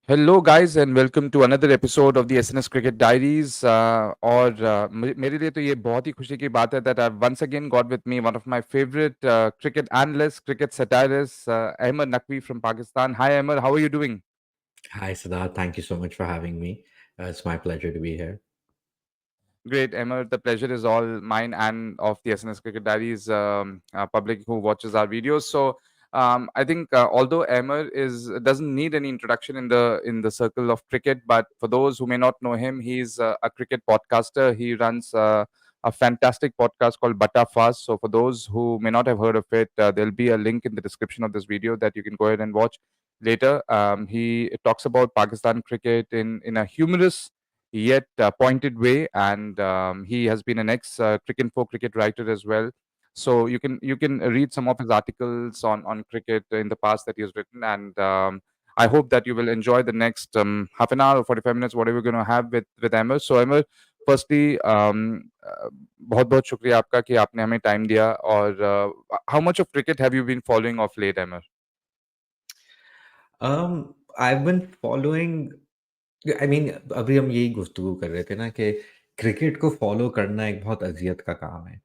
Hello, guys, and welcome to another episode of the SNS Cricket Diaries. और मेरे लिए तो ये बहुत ही खुशी की बात है that I've once again got with me one of my favorite cricket analysts, cricket satirists, Ahmer Naqvi from Pakistan. Hi, Ahmer. How are you doing? Hi, Siddharth. Thank you so much for having me. It's my pleasure to be here. Great, Emma. The pleasure is all mine and of the SNS Cricket Diaries public who watches our videos. So I think although Emma is doesn't need any introduction in the circle of cricket, but for those who may not know him, he's a cricket podcaster. He runs a fantastic podcast called Bata Fast. So for those who may not have heard of it, there'll be a link in the description of this video that you can go ahead and watch later. He talks about Pakistan cricket in a humorous yet pointed way, and he has been an ex cricket for cricket writer as well. So you can read some of his articles on cricket in the past that he has written, and I hope that you will enjoy the next half an hour or 45 minutes, whatever we're going to have with Emmer. So Emmer, firstly, बहुत बहुत शुक्रिया आपका कि आपने हमें time दिया और how much of cricket have you been following of late, Emmer? I've been following. I mean, अभी हम यही गुफ्तगू कर रहे थे ना कि क्रिकेट को फॉलो करना एक बहुत अजियत का काम है।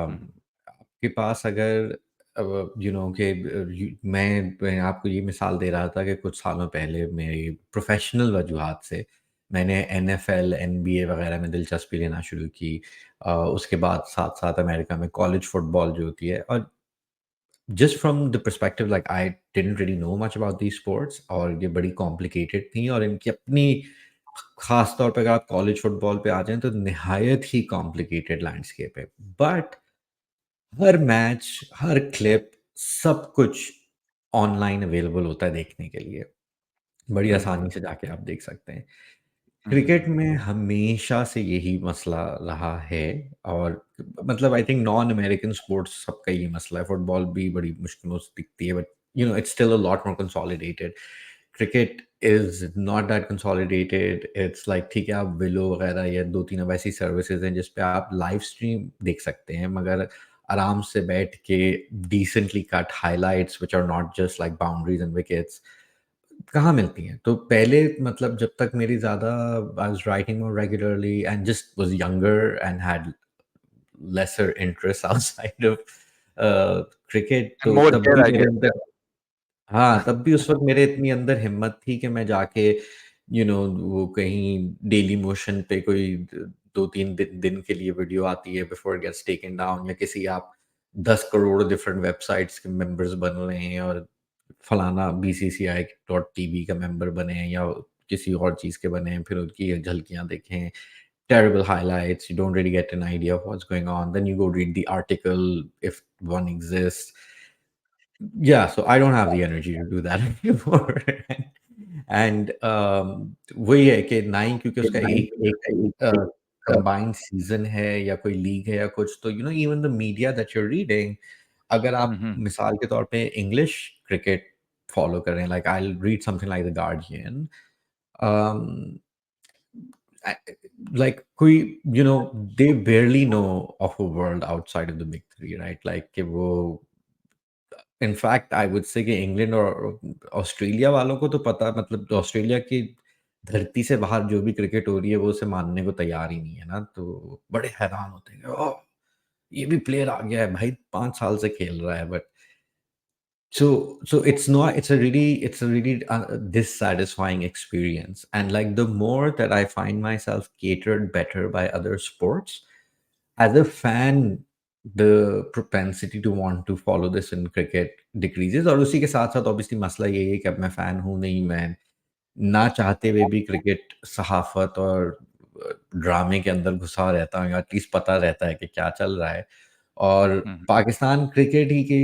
Mhm, आपके पास अगर कि मैं आपको ये मिसाल दे रहा था कि कुछ सालों पहले मेरी प्रोफेशनल वजूहात से मैंने एनएफएल, एनबीए वगैरह में दिलचस्पी लेना शुरू की। उसके बाद साथ-साथ अमेरिका में कॉलेज फुटबॉल जो होती है और just from the perspective like I didn't really know much about these sports और ये बड़ी कॉम्प्लिकेटेड थी और इनकी अपनी ख़ास तौर पे अगर आप कॉलेज फुटबॉल पे आ जाएँ तो निहायत ही कॉम्प्लिकेटेड लैंडस्केप है। But her match, her clip, सब कुछ ऑनलाइन अवेलेबल होता है देखने के लिए। बड़ी mhm, आसानी से जाके आप देख सकते हैं। क्रिकेट mhm, में हमेशा से यही मसला रहा है और मतलब I think non American sports सबका यही मसला है। फुटबॉल भी बड़ी मुश्किलों से दिखती है but it's still a lot more consolidated. Cricket is not that consolidated. It's like ठीक है, आप विलो वगैरह या 2-3 अब ऐसी सर्विसेज़ हैं जिस पे आप लाइव स्ट्रीम देख सकते हैं, मगर आराम से बैठ के decently cut highlights which are not just like boundaries and wickets कहाँ मिलती हैं? तो पहले मतलब जब तक मेरी ज़्यादा I was writing more regularly and just was younger and had lesser interest outside of cricket and तो more तब hair, भी I मेरे guess. अंदर हाँ, तब भी उस वक़्त मेरे इतनी अंदर हिम्मत थी कि मैं जाके वो कहीं डेली मोशन पे कोई द 2-3 दिन के लिए वीडियो आती है before it gets taken down या किसी आप 10 करोड़ डिफरेंट वेबसाइट्स के मेंबर्स बन रहे हैं और फलाना बीसीसीआई डॉट टीवी का मेंबर बने हैं या किसी और चीज़ के बने हैं, फिर उनकी झलकियाँ देखें, terrible highlights, you don't really get an idea of what's going on, then you go read the article if one exists. Yeah, so I don't have the energy to do that anymore. And वही है कि ना ही क्योंकि उसका एक एक अ, combined season है या कोई लीग है या कुछ तो even the media that you are reading अगर आप Mhm, मिसाल के तौर पे इंग्लिश क्रिकेट फ़ॉलो कर रहे हैं like I will read something like the guardian um, I like कोई दे barely know of a world outside of the big 3 right? Like कि वो इनफैक्ट आई वुड से कि इंग्लैंड और ऑस्ट्रेलिया वालों को तो पता मतलब ऑस्ट्रेलिया की धरती से बाहर जो भी क्रिकेट हो रही है, वो उसे मानने को तैयार ही नहीं है ना, तो बड़े हैरान होते हैं कि ओह! ये भी प्लेयर आ गया है भाई 5 साल से खेल रहा है but so it's a really dissatisfying experience and like the more that I find myself catered better by other sports as a fan the propensity to want to follow this in cricket decreases और उसी के साथ-साथ obviously मसला ये है कि अब मैं फैन हूँ नहीं, मैं ना चाहते हुए भी क्रिकेट सहाफ़त और ड्रामे के अंदर घुसा रहता हूँ या एटलीस्ट पता रहता है कि क्या चल रहा है और mhm. पाकिस्तान क्रिकेट ही की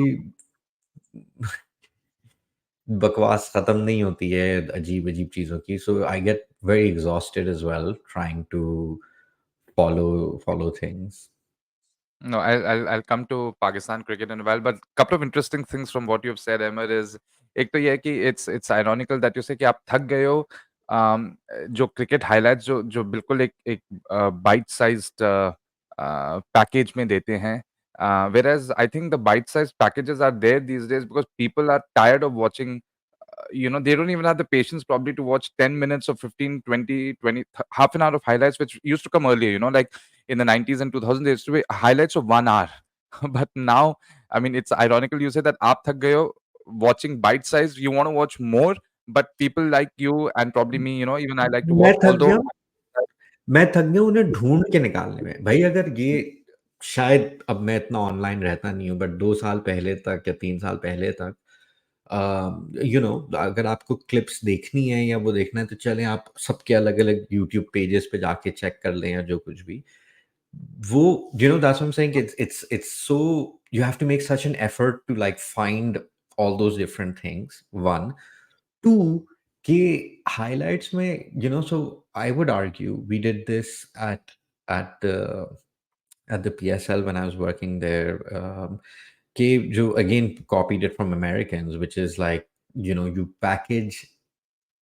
बकवास खत्म नहीं होती है अजीब-अजीब चीज़ों की, so I get very exhausted as well trying to follow things. No, I'll come to Pakistan cricket in a while, but couple of interesting things from what you've said, Emmer, is एक तो ये है कि it's ironical that you say कि आप थक गए हो जो क्रिकेट हाइलाइट्स जो जो बिल्कुल एक एक बाइट साइज्ड पैकेज में देते हैं whereas I think the bite sized packages are there these days because people are tired of watching they don't even have the patience probably to watch 10 minutes or 15, 20, half an hour of highlights, which used to come earlier, like in the 90s and 2000s, there used to be highlights of 1 hour. But now, I mean, it's ironical you say that aap thak gaye ho, watching bite size, you want to watch more, but people like you and probably me, even I like to मैं watch, थक although गया हूँ मैं थक गया हूँ उन्हें ढूँढ के निकालने में। भई अगर ये शायद अब मैं इतना ऑनलाइन रहता नहीं हूँ बट 2 साल पहले तक या 3 साल पहले तक अगर आपको क्लिप्स देखनी है या वो देखना है तो चलें आप सबके अलग-अलग यूट्यूब पेजेज़ पे जाके चेक कर लें या जो कुछ भी। वो that's what I am saying it's so you have to make such an effort to like find all those different things, one. Two, कि highlights में so I would argue we did this at the at the PSL when I was working there. कि जो again copied it from Americans, which is like you package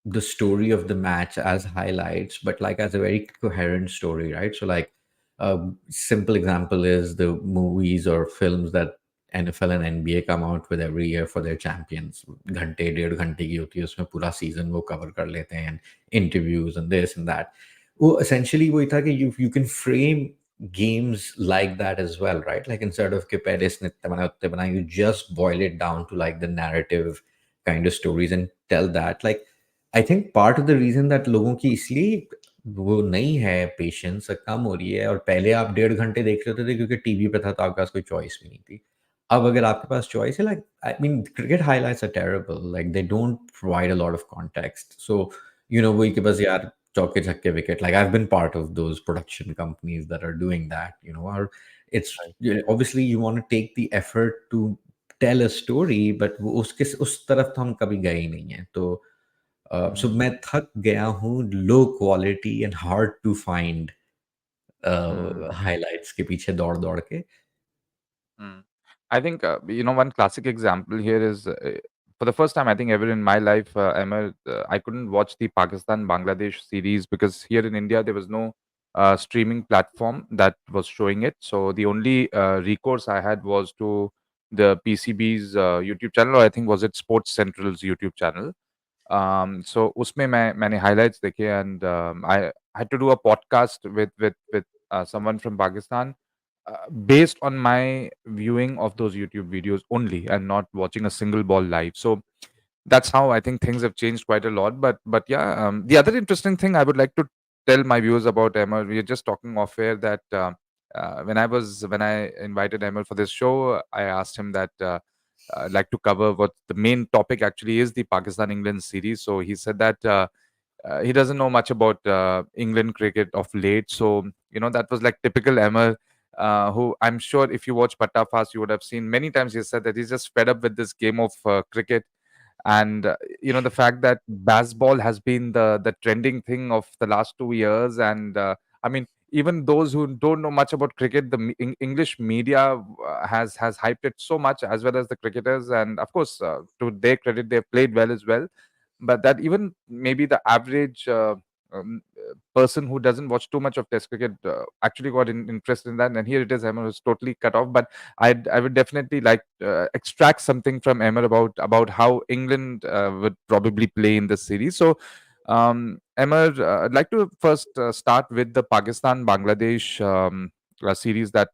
the story of the match as highlights, but like as a very coherent story, right? So like a simple example is the movies or films that NFL and NBA come out with every year for their champions. घंटे डेढ़ घंटे की होती है उसमें पूरा season वो cover कर लेते हैं interviews and this and that. वो essentially वही था कि you can frame games like that as well, right? Like instead of कि पहले इसने इतने बनाए उतने बनाए, you just boil it down to like the narrative kind of stories and tell that. Like I think part of the reason that लोगों की इसलिए वो नहीं है पेशेंस कम हो रही है और पहले आप डेढ़ घंटे देख रहे होते थे क्योंकि टीवी पे था तो आपके पास कोई चॉइस भी नहीं थी। अब अगर आपके पास चॉइस है like I mean cricket highlights are terrible like they don't provide a lot of context so वही कि बस यार चौके-छक्के wicket like I have been part of those production companies that are doing that और it's right. Obviously you want to take the effort to tell a story but वो उसके उस तरफ तो हम कभी गए ही नहीं हैं। तो सो Hmm. मैं थक गया हूँ low quality and hard to find Hmm. Highlights के पीछे दौड़-दौड़ के। Hmm. I think one classic example here is for the first time I think ever in my life, Emma, I couldn't watch the Pakistan Bangladesh series because here in India there was no streaming platform that was showing it. So the only recourse I had was to the PCB's YouTube channel, or I think was it Sports Central's YouTube channel. So उसमें मैंने highlights देखे, and I had to do a podcast with someone from Pakistan based on my viewing of those YouTube videos only and not watching a single ball live. So that's how I think things have changed quite a lot. But yeah, the other interesting thing I would like to tell my viewers about Emma, we are just talking off air that when I invited Emma for this show, I asked him that I'd like to cover what the main topic actually is, the Pakistan England series. So he said that he doesn't know much about England cricket of late. So that was like typical Emma. Who I'm sure if you watch Patta Fast, you would have seen many times. He said that he's just fed up with this game of cricket, and the fact that baseball has been the trending thing of the last 2 years, and I mean even those who don't know much about cricket, the English media has hyped it so much, as well as the cricketers, and of course to their credit they've played well as well, but that even maybe the average person who doesn't watch too much of test cricket actually got interested in that, and here it is, Emma was totally cut off. But I would definitely like extract something from Emma about how England would probably play in this series. So Emma, I'd like to first start with the Pakistan Bangladesh series that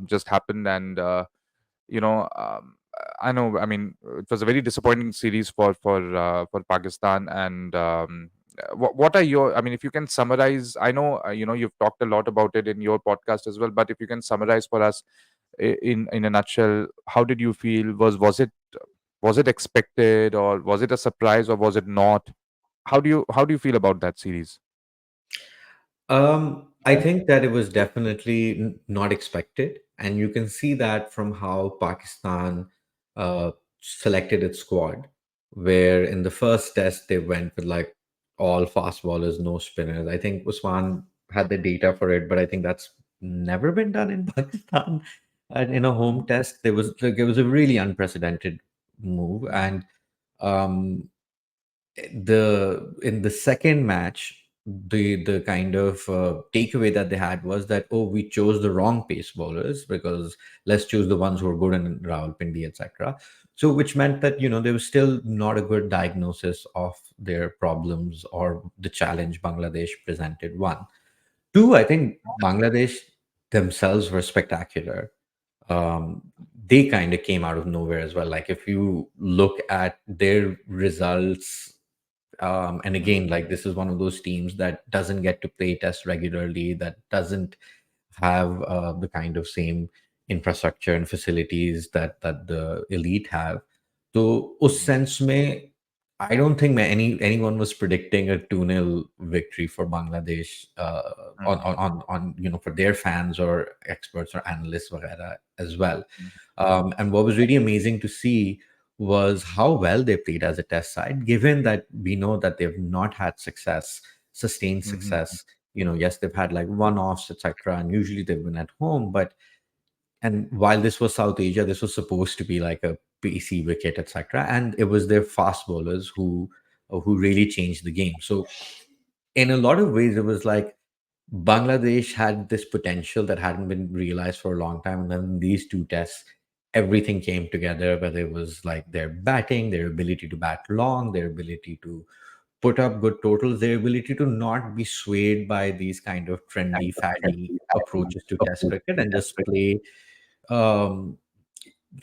just happened, and I know. I mean, it was a very disappointing series for Pakistan. And what are your? I mean, if you can summarize, I know you've talked a lot about it in your podcast as well. But if you can summarize for us in a nutshell, how did you feel? Was it expected, or was it a surprise, or was it not? How do you feel about that series? I think that it was definitely not expected, and you can see that from how Pakistan selected its squad, where in the first test they went with like all fast bowlers, no spinners. I think Usman had the data for it, but I think that's never been done in Pakistan. And in a home test, there was a really unprecedented move, and um, the in the second match. the kind of takeaway that they had was that, oh, we chose the wrong pace bowlers, because let's choose the ones who are good in Rawalpindi, etc. So which meant that, there was still not a good diagnosis of their problems or the challenge Bangladesh presented. One. Two, I think Bangladesh themselves were spectacular. um, they kind of came out of nowhere as well. Like if you look at their results, and again, like this is one of those teams that doesn't get to play test regularly, that doesn't have the kind of same infrastructure and facilities that the elite have. So, उस sense में, I don't think anyone was predicting a 2-0 victory for Bangladesh, for their fans or experts or analysts वगैरह as well. And what was really amazing to see was how well they played as a test side, given that we know that they've not had success, sustained success. Yes, they've had like one-offs, etc., and usually they've been at home. But and while this was South Asia, this was supposed to be like a PC wicket, etc., and it was their fast bowlers who really changed the game. So in a lot of ways, it was like Bangladesh had this potential that hadn't been realized for a long time. And then in these two tests, everything came together, whether it was like their batting, their ability to bat long, their ability to put up good totals, their ability to not be swayed by these kind of trendy, faddy approaches to test cricket and just play um,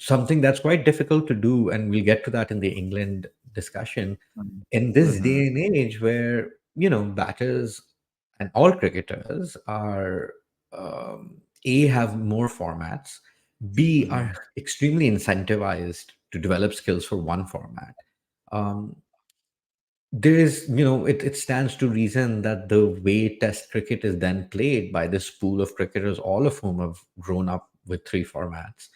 something that's quite difficult to do. And we'll get to that in the England discussion. In this day and age where, batters and all cricketers are, A, have more formats, B, are extremely incentivized to develop skills for one format. Um, there is, it stands to reason that the way Test cricket is then played by this pool of cricketers, all of whom have grown up with three formats,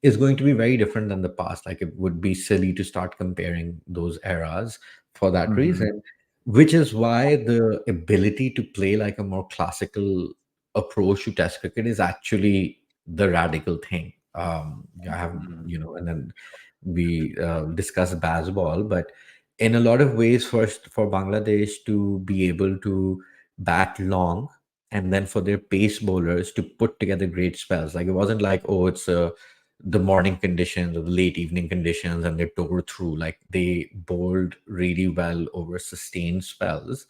is going to be very different than the past. Like it would be silly to start comparing those eras for that reason, which is why the ability to play like a more classical approach to Test cricket is actually the radical thing. I have, and then we discuss baseball, but in a lot of ways, first for Bangladesh to be able to bat long, and then for their pace bowlers to put together great spells. Like it wasn't like, oh, it's the morning conditions or the late evening conditions and they tore through. Like they bowled really well over sustained spells.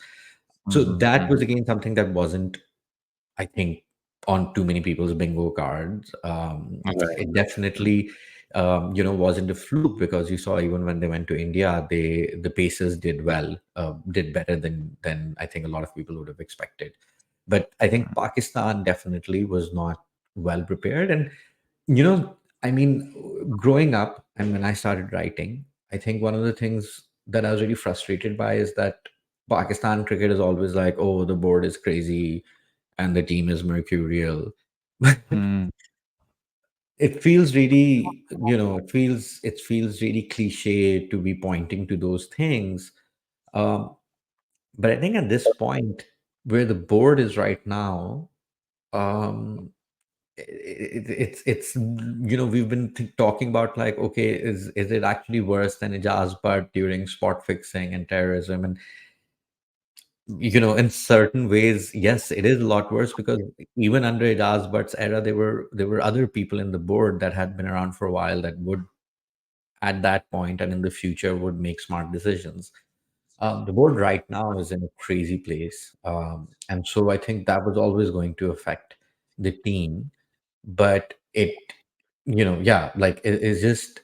So that was again something that wasn't, I think, on too many people's bingo cards. It definitely, wasn't a fluke, because you saw even when they went to India, the Pacers did well, did better than I think a lot of people would have expected. But I think Pakistan definitely was not well prepared. And you know, I mean, growing up and when I started writing, I think one of the things that I was really frustrated by is that Pakistan cricket is always like, oh, the board is crazy and the team is mercurial. It feels really, it feels really cliche to be pointing to those things. Um, but I think at this point, where the board is right now, um, it's we've been talking about like, okay, is it actually worse than Ijaz Butt during spot fixing and terrorism? And in certain ways, yes, it is a lot worse, because even under Ijaz Butt's era, there were other people in the board that had been around for a while that would, at that point and in the future, would make smart decisions. The board right now is in a crazy place, and so I think that was always going to affect the team. But yeah, like it's just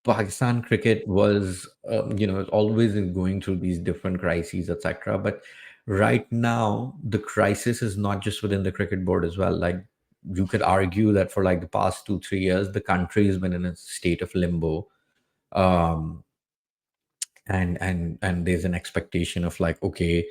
Pakistan cricket was, always in going through these different crises, etc. But right now, the crisis is not just within the cricket board as well. Like you could argue that for like the past 2, 3 years, the country has been in a state of limbo. Um, and there's an expectation of like, okay,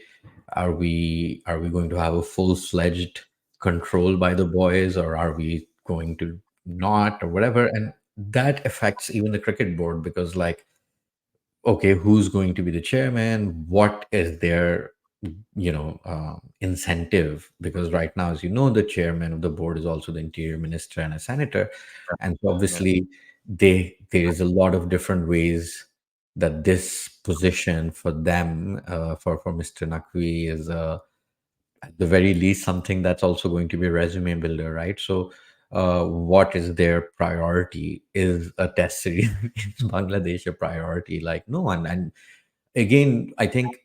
are we going to have a full-fledged control by the boys, or are we going to not, or whatever? And that affects even the cricket board, because like, okay, who's going to be the chairman? What is their incentive? Because right now, as you know, the chairman of the board is also the interior minister and a senator, and so obviously there is a lot of different ways that this position for them, for Mr. Naqvi, is at the very least something that's also going to be a resume builder, right? So, what is their priority? Is a test series against Bangladesh a priority? Like, no. And again, I think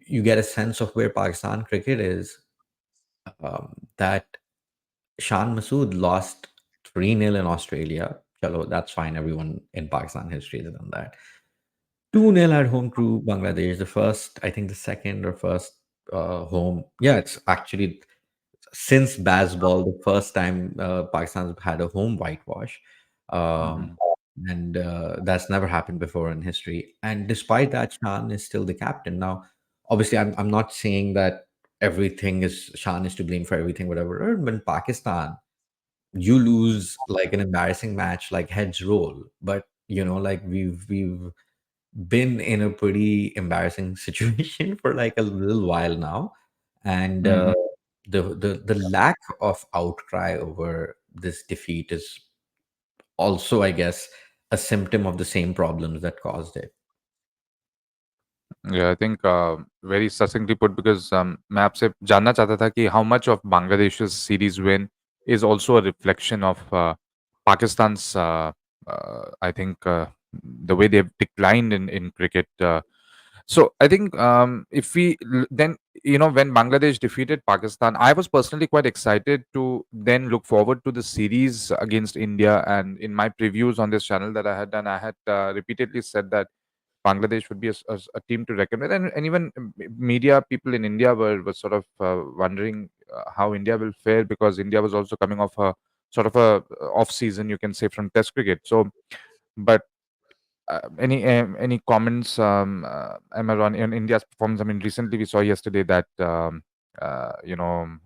you get a sense of where Pakistan cricket is. That Shan Masood lost 3-0 in Australia. Chalo, that's fine. Everyone in Pakistan history has done that. 2-0 at home to Bangladesh. The first, I think the second or first home. Yeah, it's actually since Bazball, the first time Pakistan's had a home whitewash. Um, Mhm. and that's never happened before in history. And despite that, Shan is still the captain. Now, obviously, I'm not saying that everything is Shan is to blame for everything, whatever. When Pakistan, you lose like an embarrassing match, like heads roll. But like we've been in a pretty embarrassing situation for like a little while now, and Mhm. the lack of outcry over this defeat is also, I guess, a symptom of the same problems that caused it. Yeah, I think very succinctly put because मैं आपसे जानना चाहता था कि how much of Bangladesh's series win is also a reflection of Pakistan's I think the way they've declined in cricket. So I think if we then when Bangladesh defeated Pakistan, I was personally quite excited to then look forward to the series against India. And in my previews on this channel that I had done, I had repeatedly said that Bangladesh would be a team to reckon with, and even media people in India were sort of wondering how India will fare because India was also coming off a sort of a off season, you can say, from Test cricket. So, but any comments, Emma, on India's performance? I mean, recently we saw yesterday that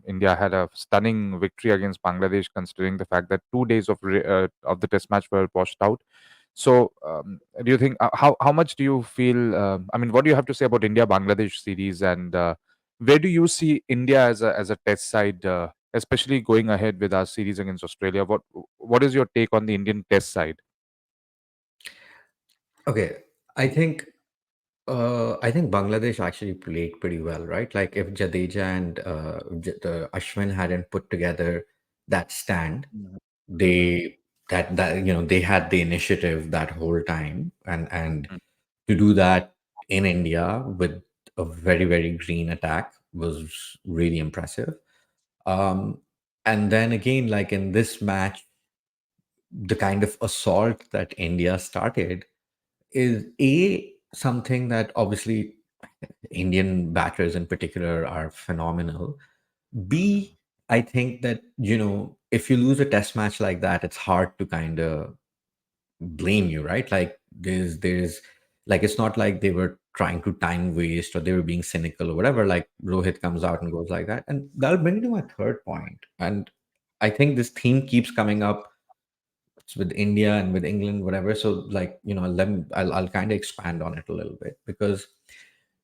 India had a stunning victory against Bangladesh, considering the fact that 2 days of the Test match were washed out. So, do you think how much do you feel? I mean, what do you have to say about India Bangladesh series, and where do you see India as a Test side, especially going ahead with our series against Australia? What is your take on the Indian Test side? Okay, I think I think Bangladesh actually played pretty well, right? Like if Jadeja and the Ashwin hadn't put together that stand, Mhm. they that they had the initiative that whole time, and Mm. to do that in India with a very green attack was really impressive. Um, and then again, like in this match, the kind of assault that India started is something that obviously Indian batters in particular are phenomenal. B, I think that, if you lose a test match like that, it's hard to kind of blame you, right? Like there's like it's not like they were trying to time waste or they were being cynical or whatever. Like Rohit comes out and goes like that. And that'll bring me to my third point. And I think this theme keeps coming up with India and with England, whatever. So like, I'll kind of expand on it a little bit because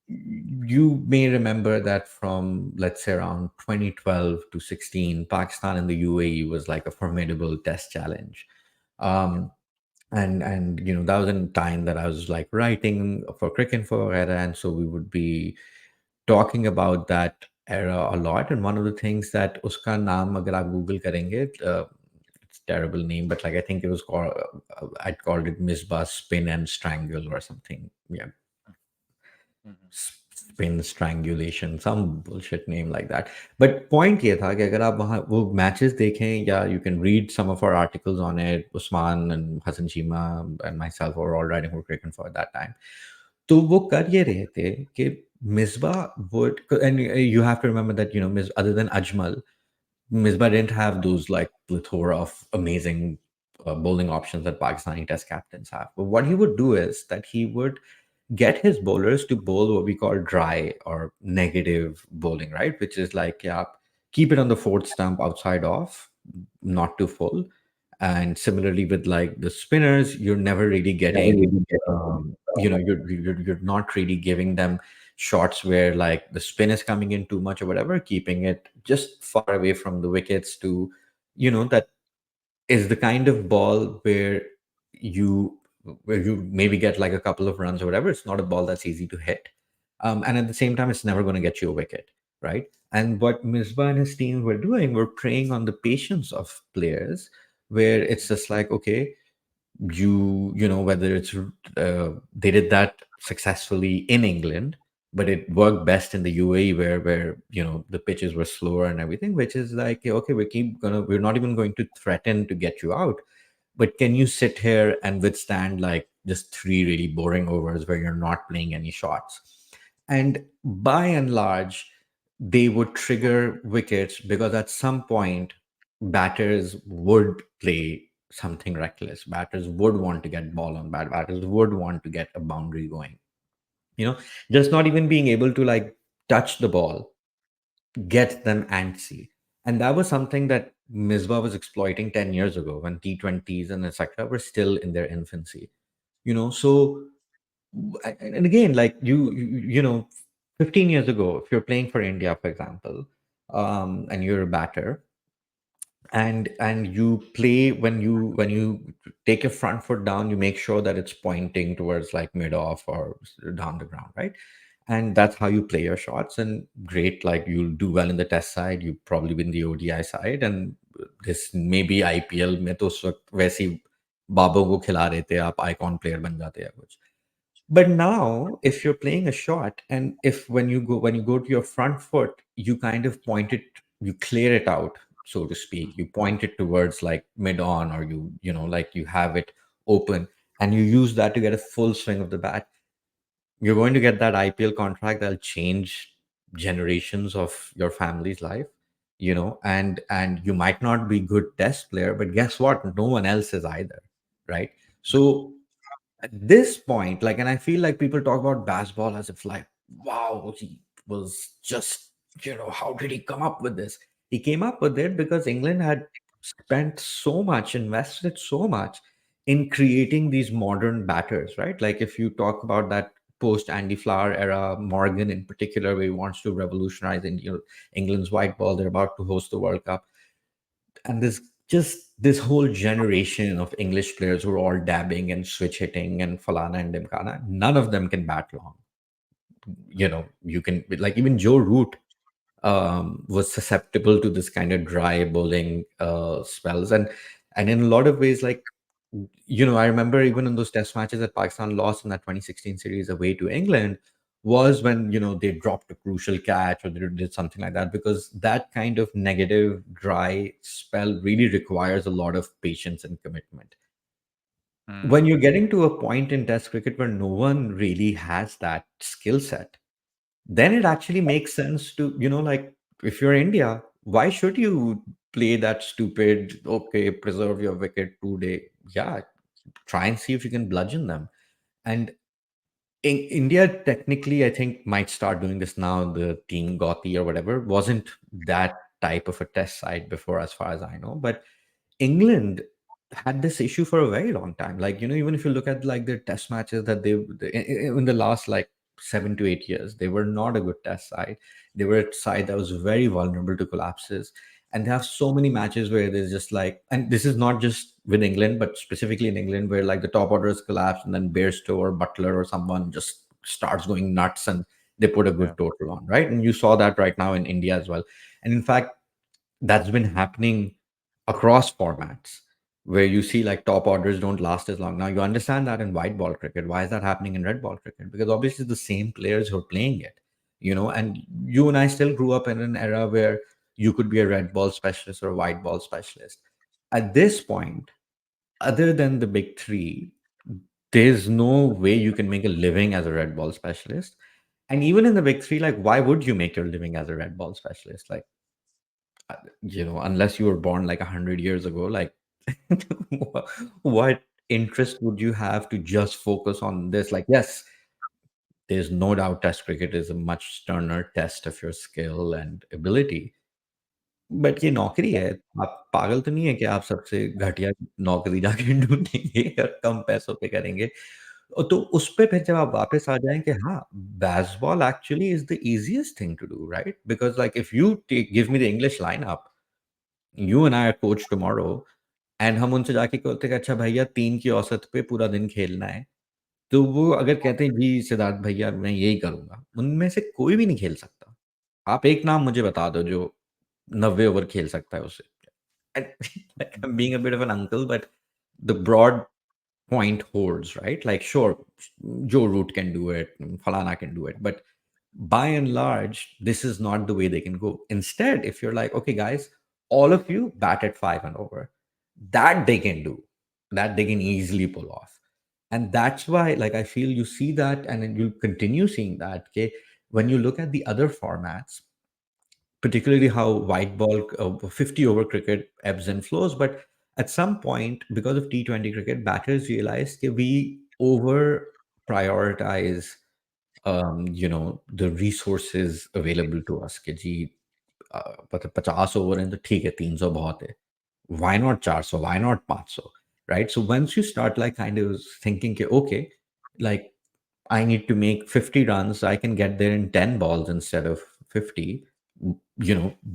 you may remember that from let's say around 2012 to 16, Pakistan and the UAE was like a formidable test challenge. Um, and that was in time that I was like writing for Cricket for era, and so we would be talking about that era a lot. And one of the things that uska naam agar aap Google karenge, it's terrible name, but like I think it was called I'd called it Misbah Spin and Strangle or something. Yeah, Mhm. spin strangulation, some bullshit name like that. But point ये था कि अगर आप वहाँ वो matches देखें या you can read some of our articles on it, Usman and Hassan Shima and myself were all writing for Cricket for that time. तो वो कर ये रहे थे कि Misbah would, and you have to remember that other than Ajmal, Misbah didn't have those like plethora of amazing bowling options that Pakistani test captains have. But what he would do is that he would get his bowlers to bowl what we call dry or negative bowling, right? Which is like, yeah, keep it on the fourth stump outside off, not too full. And similarly with like the spinners, you're never really Never getting, really getting. you're not really giving them shots where like the spin is coming in too much or whatever, keeping it just far away from the wickets to, that is the kind of ball where you where you maybe get like a couple of runs or whatever. It's not a ball that's easy to hit. And at the same time, it's never going to get you a wicket, right? And what Misbah and his team were doing were preying on the patience of players, where it's just like, okay, whether it's they did that successfully in England, but it worked best in the UAE, where the pitches were slower and everything, which is like, okay, we're not even going to threaten to get you out, but can you sit here and withstand like just three really boring overs where you're not playing any shots? And by and large, they would trigger wickets because at some point, batters would play something reckless. Batters would want to get ball on bat. Batters would want to get a boundary going. You know, just not even being able to like touch the ball get them antsy. And that was something that Misbah was exploiting 10 years ago when T20s and etc. were still in their infancy. So and again, like 15 years ago, if you're playing for India, for example, and you're a batter, and you play when you take your front foot down, you make sure that it's pointing towards like mid off or down the ground, right? And that's how you play your shots. And great, like you'll do well in the test side, you probably win the ODI side, and this maybe IPL में तो उस वक्त वैसे ही बाबों को खिला रहे थे, आप आइकॉन प्लेयर बन जाते हैं कुछ. But now, if you're playing a shot, and if when you go to your front foot, you kind of point it, you clear it out, so to speak. You point it towards like mid on, or like you have it open, and you use that to get a full swing of the bat. You're going to get that IPL contract that'll change generations of your family's life, and you might not be good test player, but guess what? No one else is either, right? So at this point, like, and I feel like people talk about baseball as if like, wow, he was just, how did he come up with this? He came up with it because England had spent so much, invested so much in creating these modern batters, right? Like if you talk about that post Andy Flower era, Morgan in particular, where he wants to revolutionize England's white ball, they're about to host the World Cup, and this whole generation of English players who are all dabbing and switch hitting and Falana and Dimkana, none of them can bat long. You can, like, even Joe Root was susceptible to this kind of dry bowling spells, and in a lot of ways, like, I remember even in those test matches that Pakistan lost in that 2016 series away to England was when, they dropped a crucial catch or they did something like that, because that kind of negative, dry spell really requires a lot of patience and commitment. When Hmm. you're getting to a point in test cricket where no one really has that skill set, then it actually makes sense to, like, if you're India, why should you play that stupid, okay, preserve your wicket 2 day? Yeah, try and see if you can bludgeon them. And India technically, I think, might start doing this now. The team Gothi or whatever wasn't that type of a test side before, as far as I know. But England had this issue for a very long time. Like, even if you look at like their test matches that in the last like 7 to 8 years, they were not a good test side. They were a side that was very vulnerable to collapses. And they have so many matches where there's just like, and this is not just with England, but specifically in England, where like the top orders collapse and then Bairstow or Butler or someone just starts going nuts and they put a good Yeah. total on, right? And you saw that right now in India as well. And in fact, that's been happening across formats where you see like top orders don't last as long. Now you understand that in white ball cricket. Why is that happening in red ball cricket? Because obviously the same players who are playing it, and you and I still grew up in an era where you could be a red ball specialist or a white ball specialist. At this point, other than the big three, there's no way you can make a living as a red ball specialist. And even in the big three, like, why would you make your living as a red ball specialist? Like, unless you were born like 100 years ago, like, what interest would you have to just focus on this? Like, yes, there's no doubt test cricket is a much sterner test of your skill and ability, but ये नौकरी है। आप पागल तो नहीं है कि आप सबसे घटिया नौकरी जाके ढूँढेंगे और कम पैसों पे करेंगे। तो उस पे फिर जब आप वापस आ जाएँ कि हाँ, baseball actually is the easiest thing to do, right? Because like if you take give me the English lineup, you and I are coach tomorrow, and हम उनसे जाके बोलते हैं कि अच्छा भैया 3 की औसत पे पूरा दिन खेलना है। तो वो अगर कहते हैं जी सिद्धार्थ भैया मैं यही करूँगा, उनमें से कोई भी नहीं खेल सकता। आप एक नाम मुझे बता दो जो 90 ओवर खेल सकता है उससे। Like I'm being a bit of an uncle, but the broad point holds, right? Like, sure, Joe Root can do it, Falana can do it, but by and large, this is not the way they can go. Instead, if you're like, okay, guys, all of you bat at 5 and over, that they can do, that they can easily pull off. And that's why, like, I feel you see that, and then you'll continue seeing that. Okay, when you look at the other formats, particularly how white ball 50 over cricket ebbs and flows. But at some point, because of T20 cricket, batters realized that we over prioritize, the resources available to us. कि जी, 50 over हैं तो ठीक है 300 बहुत है, why not 400, why not 500, right? So once you start like kind of thinking कि okay, like I need to make 50 runs, I can get there in 10 balls instead of 50.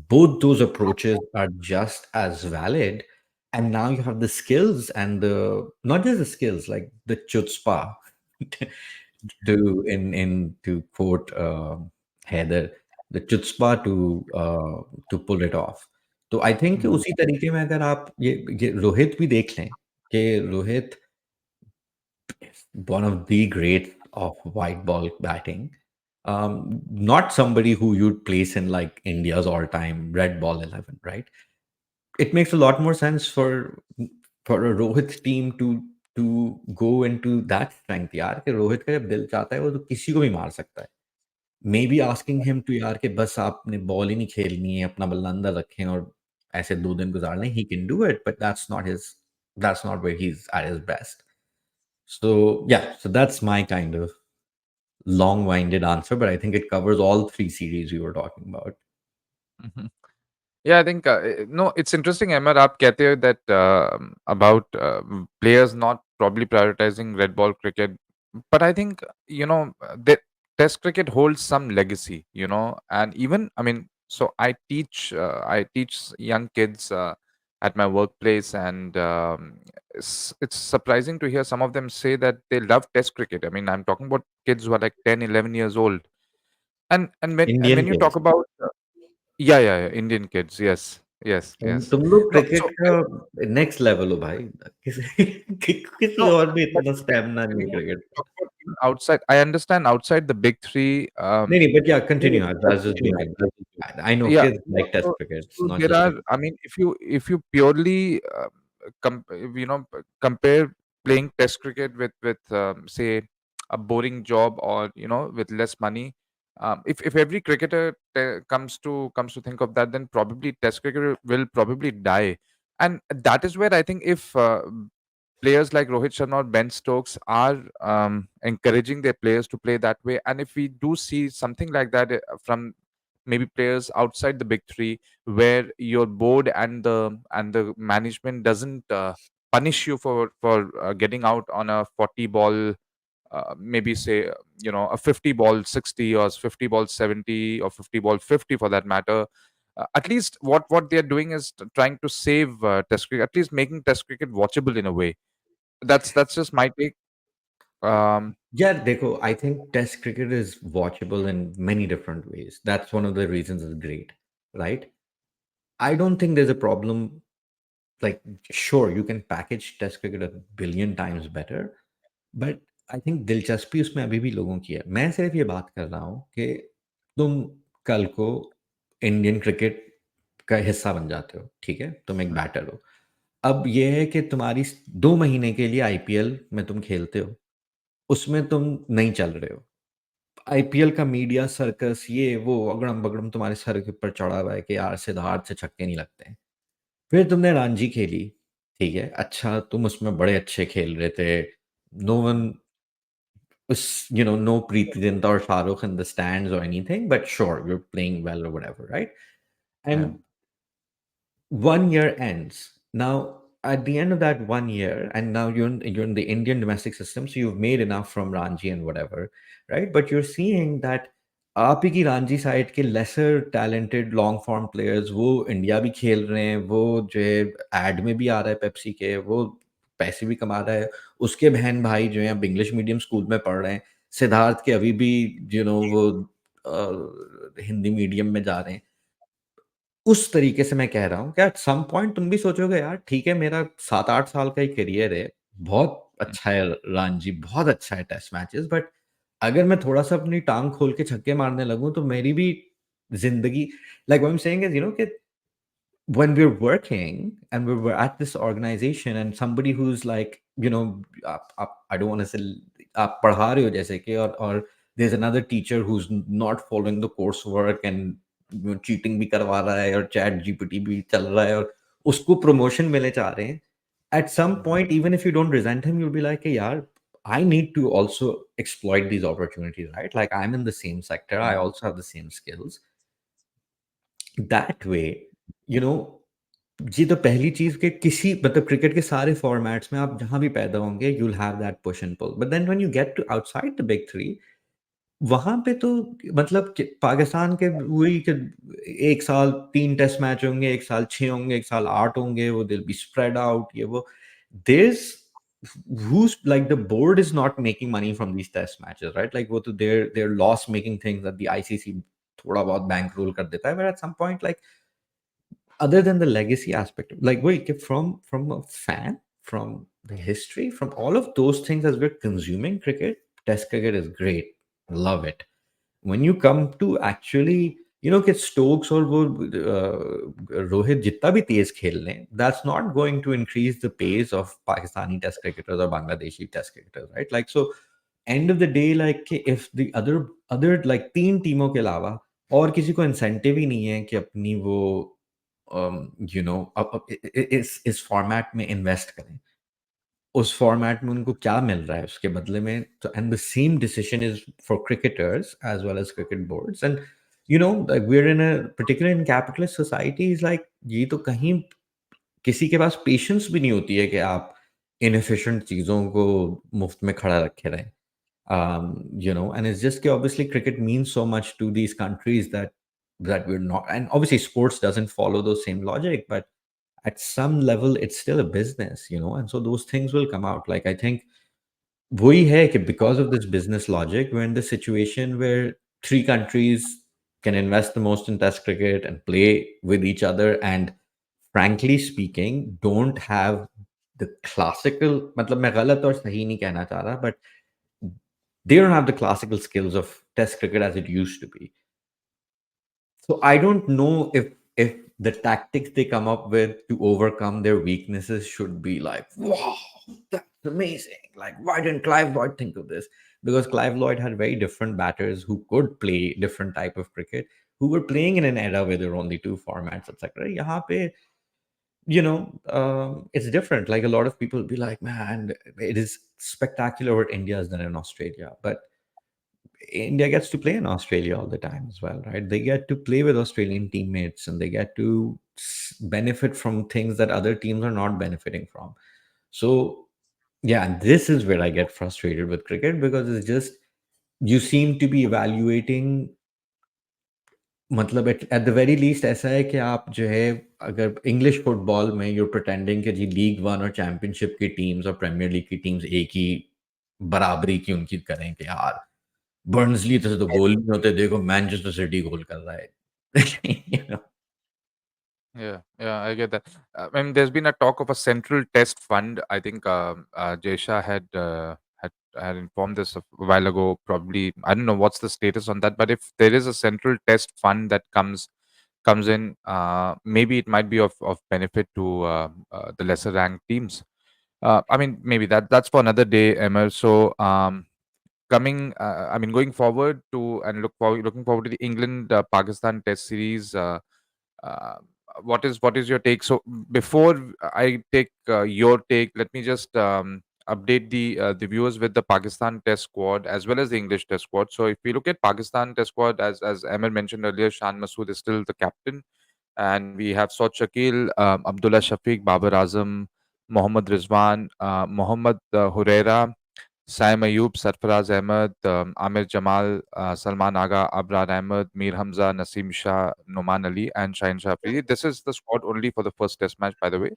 Both those approaches are just as valid. And now you have the skills and the not just the skills, like the chutzpah to quote Heather, the chutzpah to pull it off. तो I think Mhm. उसी तरीके में अगर आप ये रोहित भी देख लें कि Rohit one of the greats of white ball batting. Not somebody who you'd place in like India's all-time red ball 11, right? It makes a lot more sense for a Rohit team to go into that strength यार कि रोहित का जब दिल चाहता है वो तो किसी को भी मार सकता है. Maybe asking him to यार कि बस आपने बॉल ही नहीं खेलनी है अपना बल्ला अंदर रखें और ऐसे 2 दिन गुजार लें, he can do it, but that's not where he's at his best. So yeah, so that's my kind of long-winded answer, but I think it covers all three series we were talking about. Mhm. Yeah, I think no, it's interesting, Emma. आप कहते हो that about players not probably prioritizing red ball cricket, but I think that Test cricket holds some legacy, and even I mean, so I teach young kids at my workplace, and it's surprising to hear some of them say that they love Test cricket. I mean, I'm talking about kids who are like 10, 11 years old, and when Indian you talk kids. about yeah, yeah, yeah, Indian kids. Yes, yes, yes. तुम लोग No, cricket so का next level हो भाई. किसी किसी no, और में but इतना स्टैमिना when नहीं है you क्रिकेट का. talk about even outside, I understand outside the big three. नहीं नहीं, but yeah, Yeah, continue. I was just yeah, joking. I know yeah. kids No, like test so, cricket. It's so not there just are. cricket. I mean, if you purely compare playing Test cricket with say a boring job or with less money. If every cricketer comes to think of that, then probably Test cricket will probably die, and that is where I think if players like Rohit Sharma or Ben Stokes are encouraging their players to play that way. And if we do see something like that from maybe players outside the big three, where your board and the management doesn't punish you for getting out on a 40 ball, maybe say a 50 ball 60 or 50 ball 70 or 50 ball 50 for that matter. At least what they're doing is trying to save test cricket, at least making test cricket watchable in a way. That's just my take. Um, Yeah, Dekho, I think Test cricket is watchable in many different ways. That's one of the reasons it's great, right? I don't think there's a problem. Like, sure, you can package Test cricket a billion times better, but I think दिलचस्पी उसमें अभी भी लोगों की है. मैं सिर्फ ये बात कर रहा हूँ कि तुम कल को इंडियन क्रिकेट का हिस्सा बन जाते हो, ठीक है? तुम एक बैटर हो. अब ये है कि तुम्हारी 2 महीने के लिए आईपीएल में तुम खेलते हो, उसमें तुम नहीं चल रहे हो. आईपीएल का मीडिया सर्कस ये वो अगड़म-बगड़म तुम्हारे सर के ऊपर चढ़ा हुआ है कि यार सिद्धार्थ से छक्के नहीं लगते हैं. फिर तुमने रणजी खेली, ठीक है? अच्छा तुम उसमें बड़े अच्छे खेल रहे थे. No one no Preeti Zinta or Shahrukh in the stands or anything, but sure, you're playing well or whatever, right? yeah. And 1 year ends. Now, at the end of that 1 year, and now you're in the Indian domestic system, so you've made enough from Ranji and whatever, right? But you're seeing that आप ही की Ranji side के lesser talented long form players वो India भी खेल रहे हैं, वो जो है एड में भी आ रहा है पेप्सी के, वो पैसे भी कमा रहा है। उसके बहन भाई जो हैं अब इंग्लिश मीडियम स्कूल में पढ़ रहे हैं। सिद्धार्थ के अभी भी वो हिंदी मीडियम में जा रहे हैं। उस तरीके से मैं कह रहा हूँ कि एट सम पॉइंट तुम भी सोचोगे यार ठीक है मेरा 7-8 साल का ही करियर है, बहुत अच्छा है रणजी, बहुत अच्छा है टेस्ट मैचेस, बट अगर मैं थोड़ा-सा अपनी टाँग खोल के छक्के मारने लगूँ तो मेरी भी ज़िंदगी like what I am saying is कि when we're working and we're at this organization and somebody who's like I don't want to say आप पढ़ा रहे हो जैसे कि और there's another teacher who's not following the coursework and cheating भी करवा रहा है और chat GPT भी चल रहा है और उसको promotion मिले चाह रहे हैं at some Mhm. point even if you don't resent him you'll be like hey, यार I need to also exploit these opportunities, right? Like I'm in the same sector, I Mhm. also have the same skills that way, you know जी, तो पहली चीज़ कि किसी मतलब cricket के सारे formats में आप जहाँ भी पैदा होंगे, you will have that push and pull. But then when you get to outside the big 3 वहाँ पे तो मतलब कि पाकिस्तान के वही कि 1 साल 3 टेस्ट मैच होंगे, 1 साल 6 होंगे, 1 साल 8 होंगे, वो they will be spread out ये वो। There is who's like the board is not making money from these test matches, right? Like वो तो they're loss making things that the ICC थोड़ा बहुत बैंक रोल कर देता है, but at some point like other than the legacy aspect like wait from a fan from the history from all of those things as we're consuming cricket test cricket is great love it when you come to actually कि Stokes और वो रोहित जितना भी तेज खेल लें that's not going to increase the pace of Pakistani test cricketers or Bangladeshi test cricketers right like so end of the day like कि if the other like 3 टीमों के अलावा और किसी को इंसेंटिव ही नहीं है कि अपनी वो इस फॉर्मेट में इन्वेस्ट करें उस फॉर्मेट में उनको क्या मिल रहा है उसके बदले में तो and the same decision is for cricketers as well as cricket boards and we are in a particular in capitalist society is like ये तो कहीं किसी के पास पेशेंस भी नहीं होती है कि आप इनएफिशिएंट चीज़ों को मुफ्त में खड़ा रखे रहें and it's just obviously cricket means so much to these countries that we're not, and obviously sports doesn't follow those same logic, but at some level it's still a business, and so those things will come out. Like I think वही है कि because of this business logic, we're in the situation where three countries can invest the most in test cricket and play with each other and frankly speaking don't have the classical मतलब मैं गलत और सही नहीं कहना चाह रहा but they don't have the classical skills of test cricket as it used to be. So I don't know if the tactics they come up with to overcome their weaknesses should be like, wow, that's amazing. Like, why didn't Clive Lloyd think of this? Because Clive Lloyd had very different batters who could play different type of cricket, who were playing in an era where there were only two formats, etc. यहाँ पे, it's different. Like a lot of people will be like, man, it is spectacular what India has done in Australia, but India gets to play in Australia all the time as well, right? They get to play with Australian teammates and they get to benefit from things that other teams are not benefiting from. So, yeah, this is where I get frustrated with cricket because it's just you seem to be evaluating मतलब at the very least ऐसा है कि आप जो है अगर English football में your pretending कि जी लीग वन और चैंपियनशिप की टीम्स और प्रीमियर लीग की टीम्स एक ही बराबरी की उनकी करें कि यार बर्नसली तो गोल नहीं होते देखो मैनचेस्टर सिटी गोल कर रहा है you know? Yeah, yeah, I get that. I mean, there's been a talk of a central test fund. I think Jaysha had informed this a while ago. Probably, I don't know what's the status on that. But if there is a central test fund that comes in, maybe it might be of benefit to the lesser ranked teams. I mean, maybe that's for another day, Emmer. So, I mean, going forward to and looking forward to the England Pakistan Test series. Uh, what is your take? So before I take your take, let me just update the viewers with the Pakistan Test squad as well as the English Test squad. So if we look at Pakistan Test squad, as Ahmed mentioned earlier, Shan Masood is still the captain, and we have Saud Shakil, Abdullah Shafiq, Babar Azam, Mohammad Rizwan, Mohammad Huraira. Saim Ayub, Sarfaraz Ahmed, Amir Jamal, Salman Aga, Abrar Ahmed, Mir Hamza, Naseem Shah, Noman Ali, and Shaheen Shah Afridi. This is the squad only for the first Test match, by the way.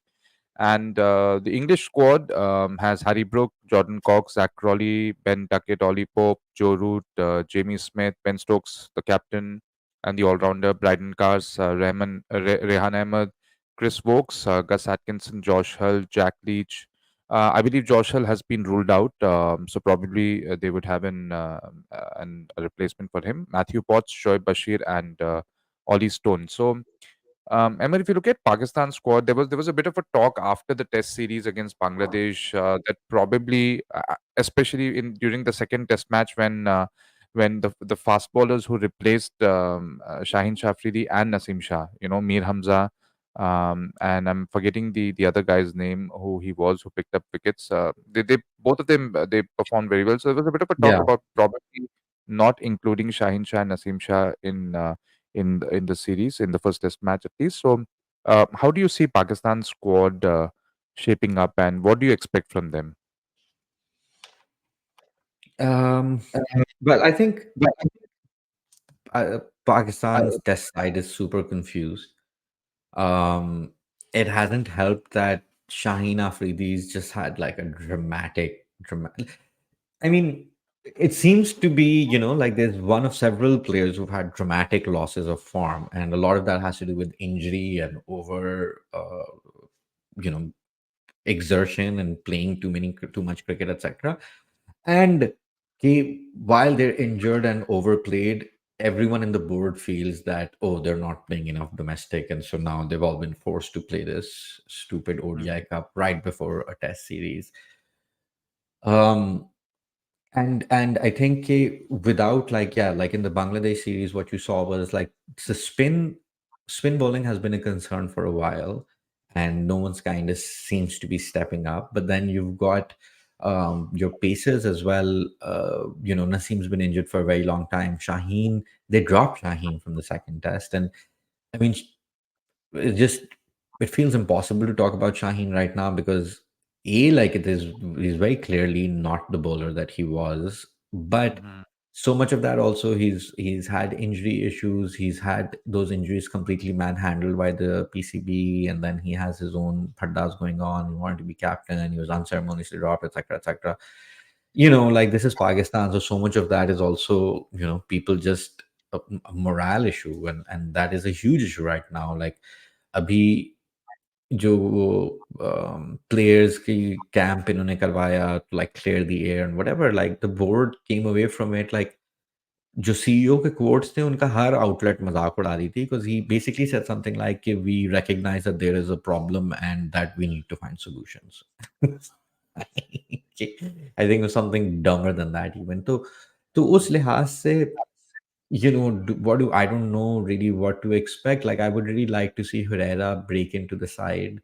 And the English squad has Harry Brook, Jordan Cox, Zach Crawley, Ben Duckett, Ollie Pope, Joe Root, Jamie Smith, Ben Stokes, the captain, and the all-rounder, Bryden Cars, Rehan Ahmed, Chris Wokes, Gus Atkinson, Josh Hull, Jack Leach. I believe Josh Hull has been ruled out, so probably they would have a replacement for him. Matthew Potts, Shoaib Bashir, and Ollie Stone. So Emma, if you look at Pakistan squad, there was a bit of a talk after the Test series against Bangladesh that probably, especially in during the second Test match when the fast bowlers who replaced Shaheen Shafridi and Naseem Shah, Mir Hamza, and I'm forgetting the other guy's name who he was who picked up wickets. They both of them they performed very well. So there was a bit of a talk Yeah. about probably not including Shaheen Shah and Naseem Shah in the series in the first Test match at least. So, how do you see Pakistan squad shaping up, and what do you expect from them? Um, well, I think Pakistan's test side is super confused. Um, it hasn't helped that Shaheen Afridi's just had like a dramatic. I mean, it seems to be, like there's one of several players who've had dramatic losses of form, and a lot of that has to do with injury and you know, exertion and playing too much cricket, etc. And while they're injured and overplayed, everyone in the board feels that, oh, they're not playing enough domestic, and so now they've all been forced to play this stupid ODI Mhm. Cup right before a Test series. Um, and I think without, like, yeah, like in the Bangladesh series, what you saw was like the spin bowling has been a concern for a while, and no one's kind of seems to be stepping up. But then you've got your pacers as well. Naseem's been injured for a very long time. Shaheen, they dropped Shaheen from the second test, and I mean, it just it feels impossible to talk about Shaheen right now because like it is he's very clearly not the bowler that he was, but Mhm. so much of that also he's had injury issues. He's had those injuries completely manhandled by the PCB, and then he has his own paddas going on. He wanted to be captain, and he was unceremoniously dropped, etc., etc. Like this is Pakistan, so much of that is also people just a morale issue, and that is a huge issue right now. Like अभी जो players की camp इन्होंने करवाया to like clear the air and whatever, like the board came away from it like जो CEO के quotes थे उनका हर outlet मजाक उड़ा रही थी because he basically said something like कि we recognize that there is a problem and that we need to find solutions. I think it was something dumber than that even. तो उस लिहाज से what do I don't know really what to expect. Like I would really like to see Herrera break into the side.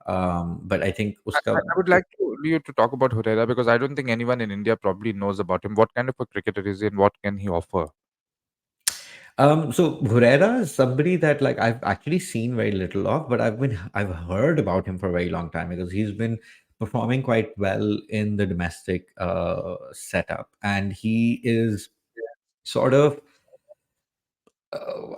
But I think I would like you to talk about Herrera because I don't think anyone in India probably knows about him. What kind of a cricketer is he, and what can he offer? so Herrera is somebody that like I've actually seen very little of, but I've heard about him for a very long time because he's been performing quite well in the domestic setup, and he is sort of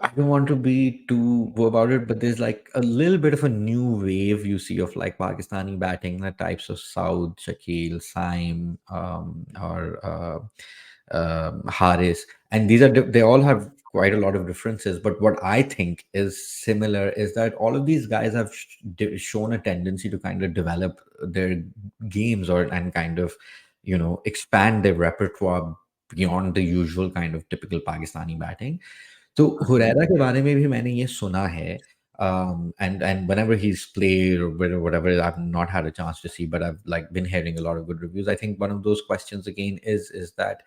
I don't want to be too go about it, but there's like a little bit of a new wave you see of like Pakistani batting, the types of Saud, Shakil, Saim, or Haris, and they all have quite a lot of differences. But what I think is similar is that all of these guys have shown a tendency to kind of develop their games or and kind of expand their repertoire beyond the usual kind of typical Pakistani batting. तो Mhm. Huraira के बारे में भी मैंने ये सुना है and whenever he's played or whatever I've not had a chance to see but I've like been hearing a lot of good reviews. I think one of those questions again is that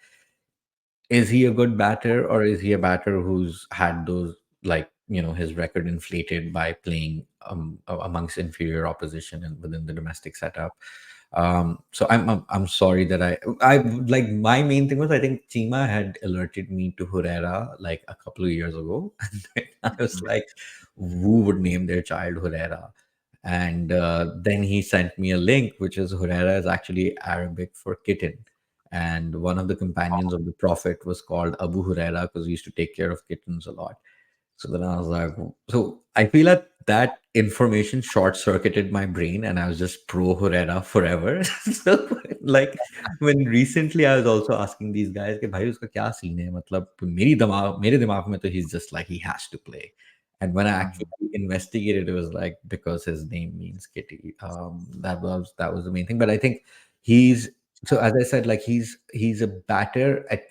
is he a good batter or is he a batter who's had those like his record inflated by playing amongst inferior opposition and within the domestic setup. So I'm sorry that I like my main thing was I think Chima had alerted me to Herrera like a couple of years ago and then I was Mhm. like who would name their child Herrera, and then he sent me a link which is Herrera is actually Arabic for kitten, and one of the companions of the Prophet was called Abu Huraira because he used to take care of kittens a lot. So then I was like, so I feel like that information short circuited my brain and I was just pro Herrera forever. So like when recently I was also asking these guys कि भाई उसका क्या scene है मतलब मेरे दिमाग में तो he's just like he has to play. And when I actually Mhm. investigated, it was like because his name means kitty. That was the main thing. But I think he's so as I said, like he's a batter at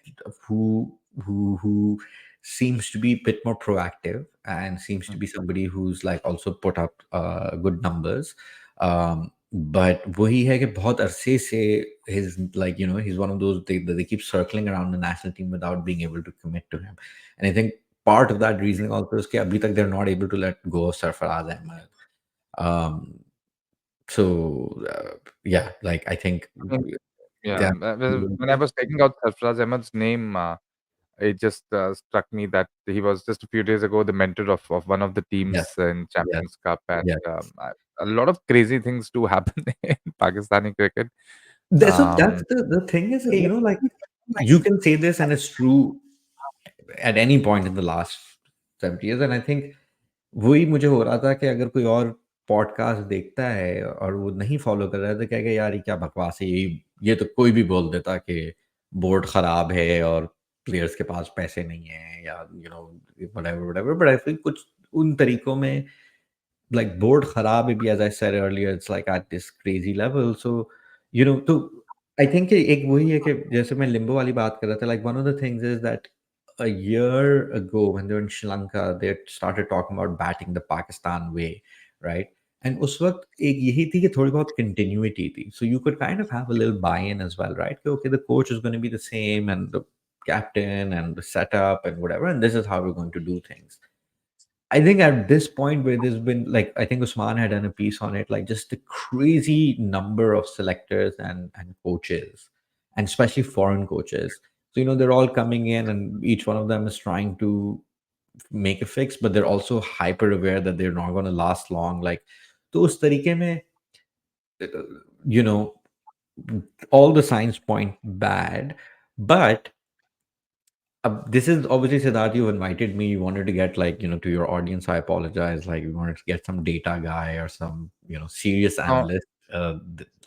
who seems to be a bit more proactive and seems to be somebody who's like also put up good numbers. But वही है कि बहुत अरसे से his like he's one of those they keep circling around the national team without being able to commit to him. And I think part of that reasoning also is कि अभी तक they're not able to let go of Sarfaraz Ahmed. Um, so yeah, like I think I mean, yeah, that when I was taking out Sarfraz Ahmed's name, it just struck me that he was just a few days ago the mentor of one of the yes, teams in yes, Champions Cup, and yes. a lot of crazy things do happen in Pakistani cricket. So that's Um, the thing is, like you can say this and it's true at any point in the last 70 years. And I think वही मुझे हो रहा था कि अगर कोई और podcast देखता है और वो नहीं फॉलो कर रहा है तो कहेगा यार ये क्या बकवास है, ये तो कोई भी बोल देता कि बोर्ड खराब है और प्लेयर्स के पास पैसे नहीं है या whatever whatever, but I feel कुछ उन तरीकों में like board kharab maybe, as I said earlier, it's like at this crazy level. So तो I think कि एक वही है कि जैसे मैं लिम्बो वाली बात कर रहा था, like one of the things is that a year ago when they were in Sri Lanka they started talking about batting the Pakistan way, right? And उस वक्त एक यही थी कि थोड़ी बहुत continuity थी, so you could kind of have a little buy-in as well, right? कि okay, the coach is going to be the same and the captain and the setup and whatever, and this is how we're going to do things. I think at this point where there's been like I think Usman had done a piece on it, like just the crazy number of selectors and coaches, and especially foreign coaches. So they're all coming in, and each one of them is trying to make a fix, but they're also hyper aware that they're not going to last long. Like, तो उस तरीके में, uh, you know, all the signs point bad, but this is obviously Siddharth. You invited me. You wanted to get like to your audience. I apologize. Like you wanted to get some data guy or some serious no, analyst.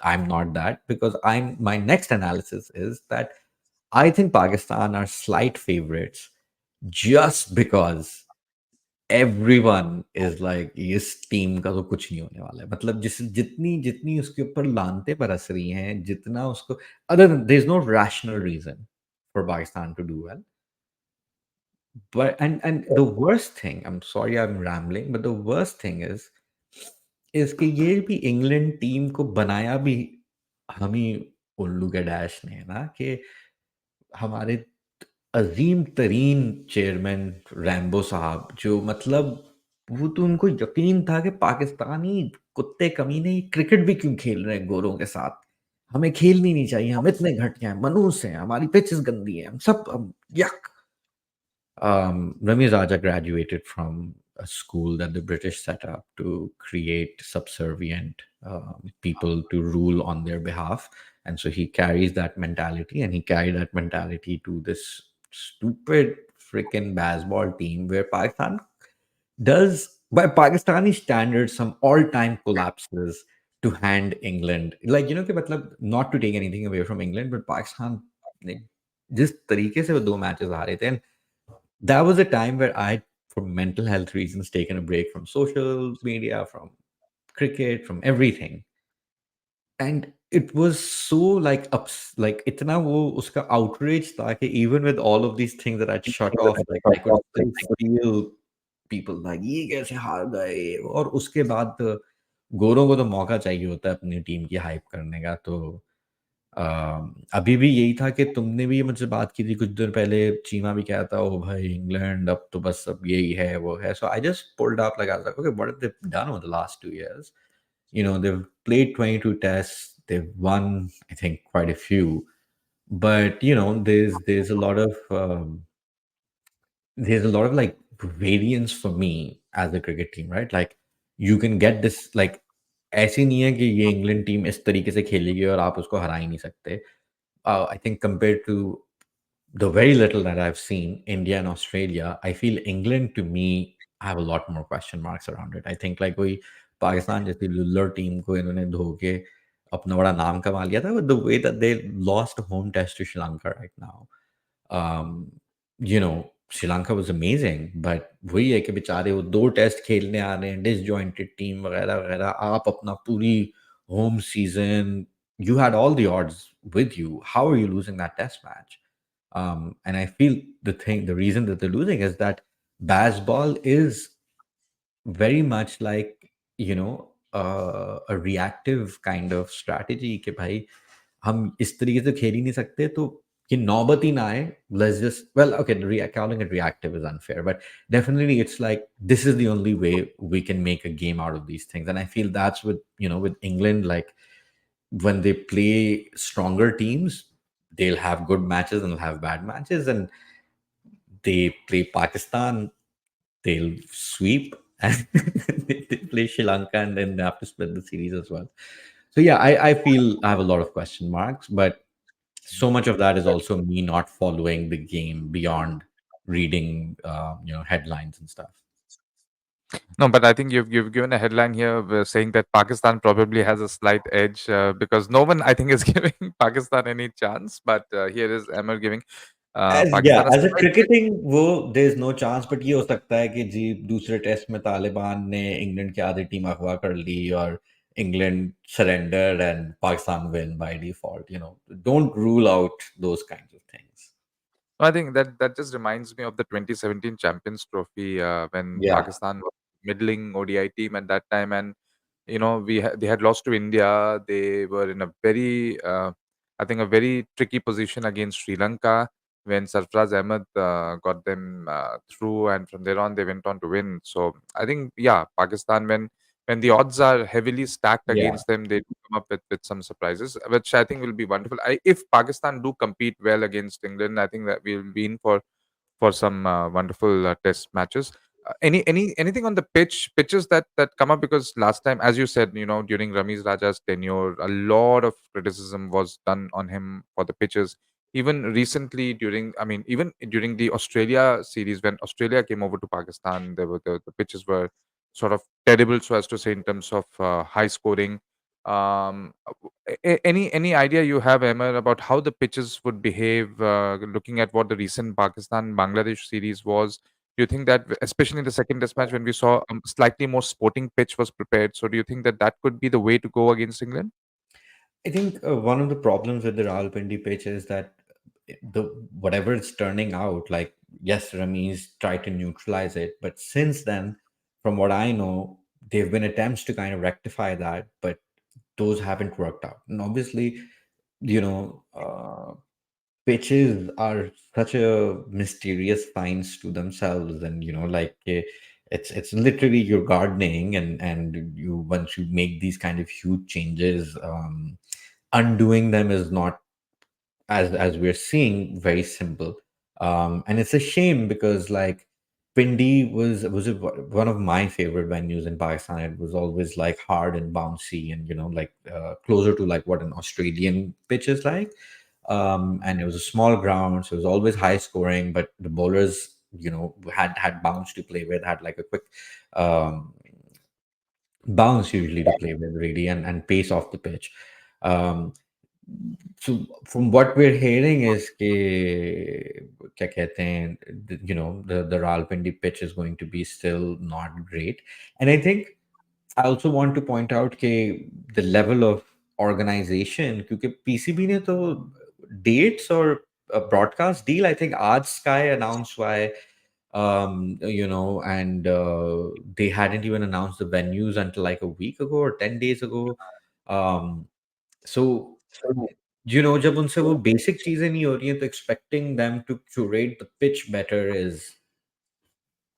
I'm not that because my next analysis is that I think Pakistan are slight favorites just because everyone is like इस team का तो कुछ नहीं होने वाला है मतलब जितनी जितनी उसके ऊपर लानतें बरस रही हैं जितना उसको other than there's no rational reason for Pakistan to do well. But and the worst thing, I'm sorry I'm rambling, but the worst thing is कि ये भी इंग्लैंड टीम को बनाया भी हम ही उल्लू के डैश ने है ना कि हमारे अजीम तरीन चेयरमैन रैम्बो साहब जो मतलब वो तो उनको यकीन था कि पाकिस्तानी कुत्ते कमीने ये क्रिकेट भी क्यों खेल रहे हैं गोरों के साथ, हमें खेलनी नहीं चाहिए, हम इतने घटिया हैं, मनूस हैं, हमारी पिचेस गंदी हैं, हम यक। Rami Raja graduated from a school that the British set up to create subservient people to rule on their behalf. And so he carries that mentality and he carried that mentality to this stupid freaking baseball team where Pakistan does, by Pakistani standards, some all-time collapses to hand England. Like, कि मतलब, not to take anything away from England, but Pakistan, like, जिस तरीके से वो 2 matches हारे थे, and that was a time where I, for mental health reasons, taken a break from social media, from cricket, from everything. And it was so like like itna wo uska outrage tha कि even with all of these things that I'd shut off, like I could still feel people like ये कैसे हार गए और उसके बाद गोरों को तो मौका चाहिए होता है अपनी टीम की हाइप करने का तो अभी भी यही था कि तुमने भी मुझसे बात की थी कुछ दिन पहले, चीमा भी कहा था, "ओह भाई इंग्लैंड अब तो बस अब यही है, वो है।" So I just pulled up like I was like, "okay, what have they done over the last 2 years?" They've played 22 tests, they've won, I think, quite a few, but, there's a lot of, like, variance for me as a cricket team, right? Like, you can get this, like, ऐसी नहीं है कि ये England team इस तरीके से खेलेगी और आप उसको हरा ही नहीं सकते। I think compared to the very little that I've seen, India and Australia, I feel England to me have a lot more question marks around it. I think like कोई पाकिस्तान जैसी लुल्लर टीम को इन्होंने धो के अपना बड़ा नाम कमा लिया था, with the way that they lost home test to Sri Lanka right now. um, Sri Lanka was amazing, but वही है कि बेचारे वो 2 टेस्ट खेलने आ रहे हैं, disjointed टीम वगैरह-वगैरह, आप अपना पूरी home season, you had all the odds with you. How are you losing that test match? And I feel the reason that they're losing is that baseball is very much like, a reactive kind of strategy कि भाई हम इस तरीके से खेल ही नहीं सकते तो कि नौबत ही ना आए. Let's just, well, okay, calling it reactive is unfair, but definitely it's like this is the only way we can make a game out of these things. And I feel that's with England, like when they play stronger teams, they'll have good matches and they'll have bad matches. And they play Pakistan, they'll sweep, and they play Sri Lanka, and then they have to split the series as well. So yeah, I feel I have a lot of question marks, but so much of that is also me not following the game beyond reading, headlines and stuff. No, but I think you've given a headline here saying that Pakistan probably has a slight edge because no one I think is giving Pakistan any chance. But here is Emmer giving As yeah, Pakistan a as a slight edge. cricketing वो there is no chance, but ये हो सकता है कि जी दूसरे test में तालिबान ने England की आधी टीम अगवा कर ली और England surrender and Pakistan win by default. Don't rule out those kinds of things. I think that just reminds me of the 2017 Champions Trophy when Yeah, Pakistan was middling ODI team at that time, and they had lost to India. They were in a very I think a very tricky position against Sri Lanka when Sarfraz Ahmed got them through, and from there on they went on to win. So I think Pakistan when the odds are heavily stacked yeah. against them, they do come up with some surprises, which I think will be wonderful. If Pakistan do compete well against England, I think that we'll be in for some wonderful test matches. Anything on the pitches that come up, because last time, as you said, during Ramiz Raja's tenure, a lot of criticism was done on him for the pitches. Even recently, even during the Australia series when Australia came over to Pakistan, there were the pitches were sort of terrible, so as to say, in terms of high scoring. Um, any idea you have, Emma, about how the pitches would behave, looking at what the recent Pakistan Bangladesh series was? Do you think that, especially in the second test match, when we saw a slightly more sporting pitch was prepared, so do you think that that could be the way to go against England? I think one of the problems with the Rawalpindi pitch is that the whatever it's turning out, like yes, Ramiz tried to neutralize it, but since then, from what I know, there have been attempts to kind of rectify that, but those haven't worked out. And obviously, you know, uh, pitches are such a mysterious science to themselves, and like it's literally you're gardening, and you once you make these kind of huge changes, undoing them is not, as we're seeing, very simple. And it's a shame because like Pindi one of my favorite venues in Pakistan. It was always like hard and bouncy, and like closer to like what an Australian pitch is like. And it was a small ground, so it was always high scoring, but the bowlers had bounce to play with, had like a quick um, bounce usually to play with, really, and pace off the pitch. um, so from what we're hearing is कि क्या कहते हैं, the Rawalpindi pitch is going to be still not great. And I think I also want to point out कि the level of organization, क्योंकि PCB ने तो dates और broadcast deal, I think आज Sky announced why, and they hadn't even announced the venues until like a week ago or 10 days ago. um, so जब उनसे वो basic चीजें नहीं हो रही हैं, तो expecting them to curate the pitch better is,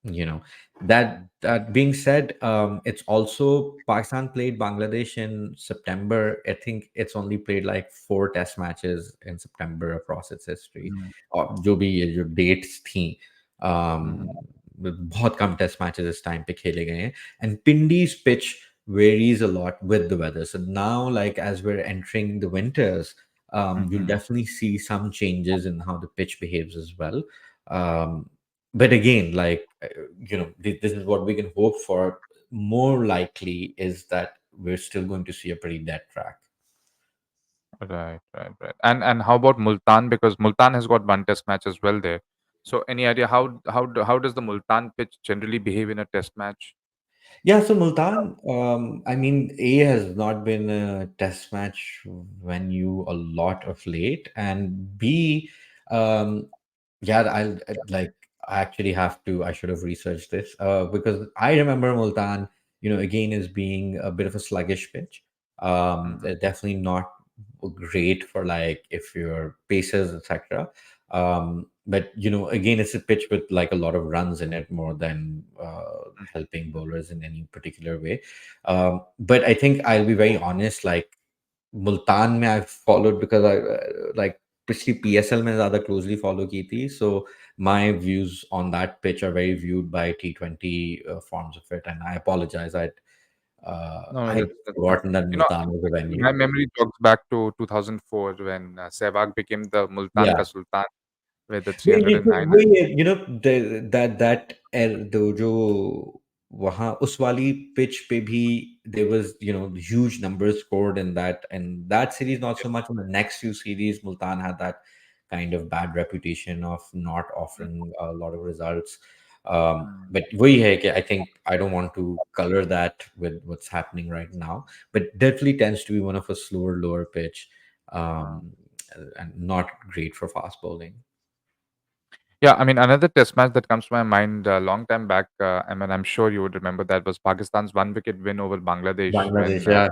you know that being said, it's also Pakistan played Bangladesh in September. I think it's only played like 4 test matches in September across its history, Mm, और जो भी ये जो dates थी, mhm. बहुत कम test matches इस time पे खेले गए हैं. And Pindi's pitch varies a lot with the weather. So now, like as we're entering the winters, you'll Hmm. definitely see some changes in how the pitch behaves as well. Um, but again, like, this is what we can hope for. More likely is that we're still going to see a pretty dead track. Right, right, right. And how about Multan? Because Multan has got one test match as well there. So any idea how does the Multan pitch generally behave in a test match? Yeah, so Multan, I mean, A has not been a test match venue a lot of late, and B, um, yeah, like, I actually have to. I should have researched this because I remember Multan, again, as being a bit of a sluggish pitch. Mhm. Definitely not great for, like, if your paces, etc. But again, it's a pitch with like a lot of runs in it more than helping bowlers in any particular way. But I think I'll be very honest, like, Multan में I've followed because I like पिछली PSL में ज़्यादा closely follow की थी, so my views on that pitch are very viewed by T20 forms of it, and I apologize. No, I'd that's fine. forgotten that You know, Multan was a venue. my memory talks back to 2004 when Sehwag became the Multan Yeah. ka Sultan with the ये तो 309. वही है, जो वहाँ उस वाली pitch पे भी there was, huge numbers scored in that series, not so much in the next few series. Multan had that kind of bad reputation of not offering a lot of results. Mm. But वही है कि I think I don't want to color that with what's happening right now, but definitely tends to be one of a slower, lower pitch, um, and not great for fast bowling. Yeah, I mean, another test match that comes to my mind a long time back, I mean, I'm sure you would remember that was Pakistan's one wicket win over Bangladesh Bangladesh, when yeah.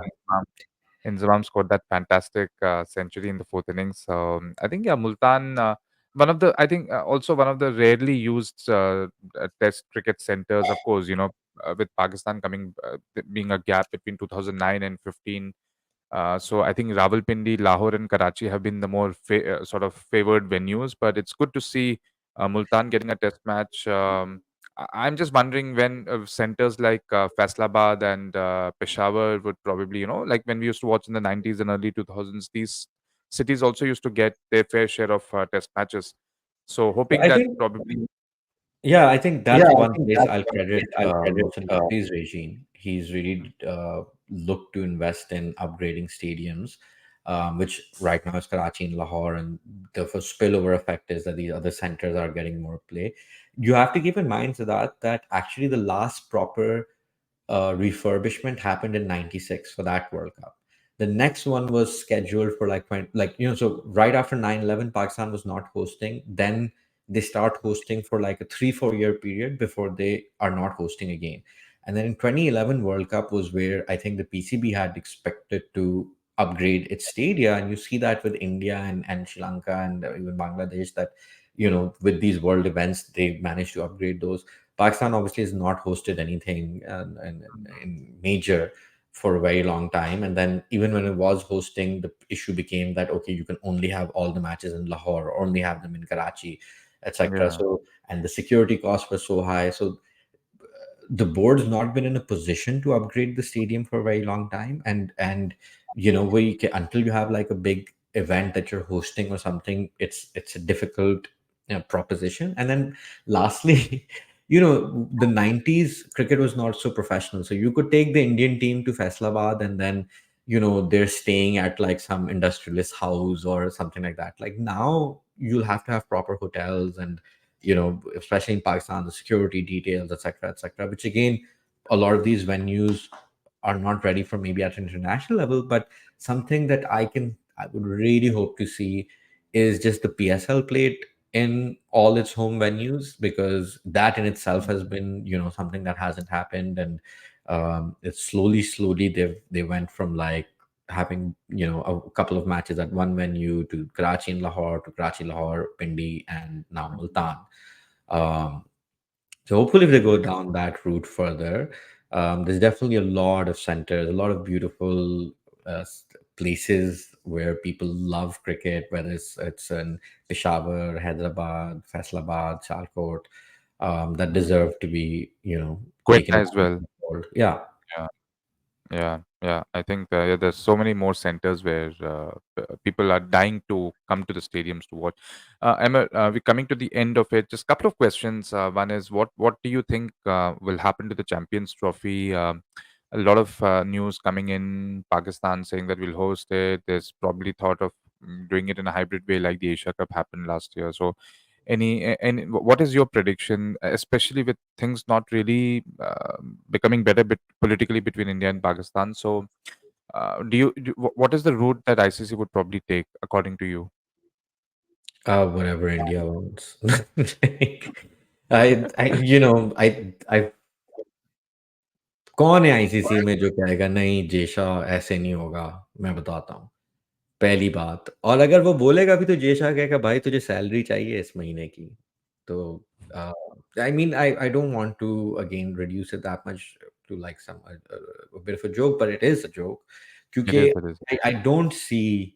Inzamam scored that fantastic century in the fourth innings. So I think, yeah, Multan, I think also one of the rarely used test cricket centers, of course, with Pakistan being a gap between 2009 and 15. So I think Rawalpindi, Lahore, and Karachi have been the more sort of favored venues. But it's good to see Multan getting a test match. I'm just wondering when centers like Faisalabad and Peshawar would probably, like when we used to watch in the 90s and early 2000s, these cities also used to get their fair share of test matches. So So hoping I that think, probably, yeah, I think yeah, that's I one think place that's I'll one place credit I'll credit. Mohsin Naqvi's regime. He's really looked to invest in upgrading stadiums, which right now is Karachi and Lahore, and the first spillover effect is that these other centers are getting more play. You have to keep in mind, that actually the last proper refurbishment happened in '96 for that World Cup. The next one was scheduled for like so right after 9/11, Pakistan was not hosting. Then they start hosting for like a 3-4 year period before they are not hosting again. And then in 2011 World Cup was where I think the PCB had expected to upgrade its stadia, and you see that with India and Sri Lanka and even Bangladesh, that with these world events they managed to upgrade those. Pakistan obviously has not hosted anything in major for a very long time. And then even when it was hosting, the issue became that, okay, you can only have all the matches in Lahore or only have them in Karachi, etc. yeah, So, and the security costs were so high. So the board's not been in a position to upgrade the stadium for a very long time, and until you have like a big event that you're hosting or something, it's a difficult proposition. And then lastly, the 90s cricket was not so professional, so you could take the Indian team to Faisalabad, and then they're staying at like some industrialist house or something like that. Like now you'll have to have proper hotels, and especially in Pakistan, the security details, etc., etc., which again, a lot of these venues are not ready for maybe at an international level. But something that I would really hope to see is just the PSL plate in all its home venues, because that in itself has been, something that hasn't happened. And it's slowly they went from like having a couple of matches at one venue to Karachi and Lahore, to Karachi, Lahore, Pindi, and now Multan. Um, so hopefully, if they go down that route further, there's definitely a lot of centers, a lot of beautiful places where people love cricket, whether it's in Peshawar, Hyderabad, Faisalabad, Sialkot, that deserve to be, taken Quetta back as into well. the fold. Yeah. Yeah. Yeah. I think yeah, there's so many more centers where people are dying to come to the stadiums to watch. Emma, we're coming to the end of it. Just a couple of questions. One is, what do you think will happen to the Champions Trophy? A lot of news coming in Pakistan saying that we'll host it. There's probably thought of doing it in a hybrid way, like the Asia Cup happened last year. So, what is your prediction, especially with things not really becoming better politically between India and Pakistan? So, what is the route that ICC would probably take, according to you? Whatever India wants. I कौन है ICC में जो कहेगा नहीं जेशा ऐसे नहीं होगा? मैं बताता हूँ। पहली बात और अगर वो बोलेगा भी तो जेशा कहेगा भाई तुझे सैलरी चाहिए इस महीने की। तो uh, I mean I don't want to again reduce it that much to like some bit of a joke but it is a joke It क्योंकि is. It is. I don't see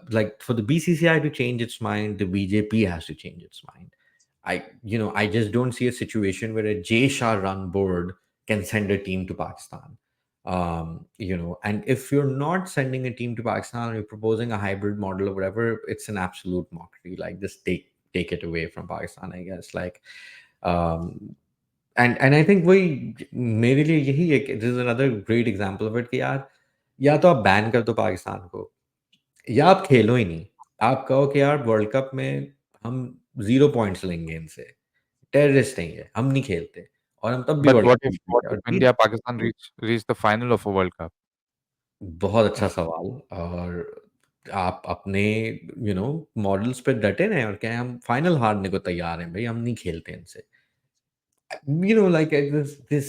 like for the BCCI to change its mind, the BJP has to change its mind. I just don't see a situation where a J Shah run board can send a team to Pakistan. And if you're not sending a team to Pakistan, you're proposing a hybrid model or whatever, it's an absolute mockery. Like just take it away from Pakistan, I guess. Um, and I think वही मेरे लिए यही एक this is another great example of it कि यार या तो आप बैन कर दो पाकिस्तान को या आप खेलो ही नहीं। आप कहो कि यार वर्ल्ड कप में हम 0 पॉइंट्स लेंगे इनसे, टेररिस्ट हैं ये, हम नहीं खेलते और हम तब भी But world what cup if what जीतेंगे और if Jeet India Pakistan reach the final of a World Cup? बहुत अच्छा सवाल और आप अपने मॉडल्स पे डटे रहें और कहें हम फाइनल हारने को तैयार हैं भई, हम नहीं खेलते इनसे। Like this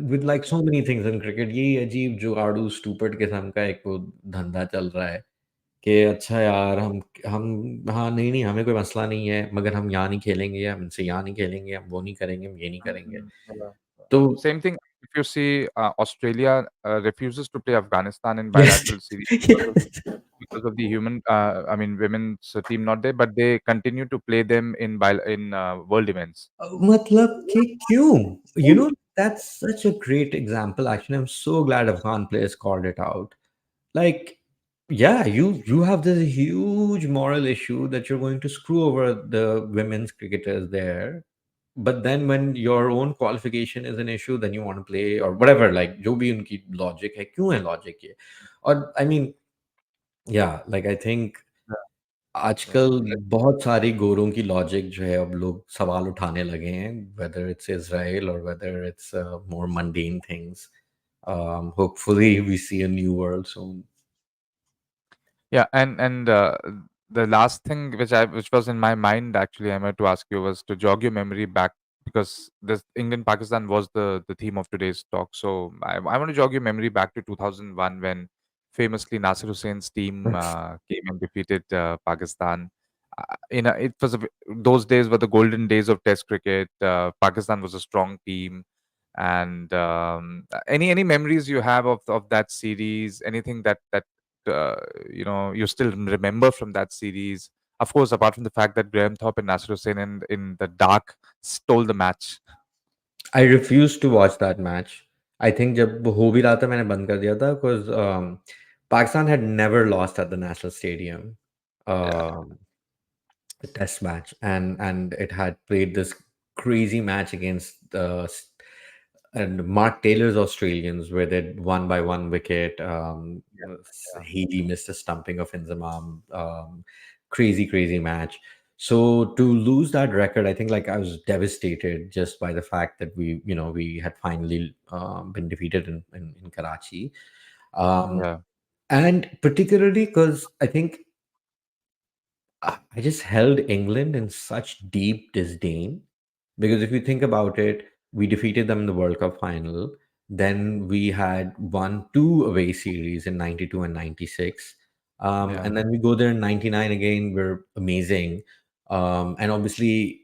with like so many things in cricket यही अजीब जुगाड़ू स्टूपिड किस्म का एक वो धंधा चल रहा है। कि अच्छा यार हम हाँ, नहीं, हमें कोई मसला नहीं है, मगर हम यहाँ नहीं खेलेंगे, हम इनसे यहाँ नहीं खेलेंगे, हम वो नहीं करेंगे, हम ये नहीं करेंगे। Yeah. तो Same thing. If you see, Australia refuses to play Afghanistan in bilateral series because of the I mean, women's team not there, but they continue to play them in world events. मतलब कि क्यों? You know, that's such a great example, actually, I'm so glad Afghan players called it out. Like, yeah, you have this huge moral issue that you're going to screw over the women's cricketers there. But then when your own qualification is an issue, then you want to play or whatever, like जो भी उनकी logic है, क्यों है logic ये? और I mean, yeah, like I think Yeah. आजकल बहुत सारी गोरों की लॉजिक जो है अब लोग सवाल उठाने लगे हैं, whether it's Israel or whether it's more mundane things. Hopefully we see a new world soon. Yeah, and the last thing which was in my mind actually, I meant to ask you was to jog your memory back because this England Pakistan was the theme of today's talk. So I want to jog your memory back to 2001 when famously Nasir Hussain's team came and defeated Pakistan. It was those days were the golden days of Test cricket. Pakistan was a strong team. And any memories you have of that series? Anything that uh, you still remember from that series? Of course, apart from the fact that Graham Thorpe and Nasser Hussain in the dark stole the match. I refused to watch that match. I think जब वो हो भी रहा था मैंने बंद कर दिया था because Pakistan had never lost at the National Stadium. Yeah, Um, a test match and it had played this crazy match against and Mark Taylor's Australians where they won by one wicket. yeah, yeah, Healy missed a stumping of Inzamam. Crazy match. So to lose that record, I think like I was devastated just by the fact that we had finally been defeated in Karachi. Um, yeah, and particularly because I think I just held England in such deep disdain because if you think about it, we defeated them in the World Cup final. Then we had won two away series in 92 and 96. yeah, And then we go there in 99 again. We're amazing. And obviously,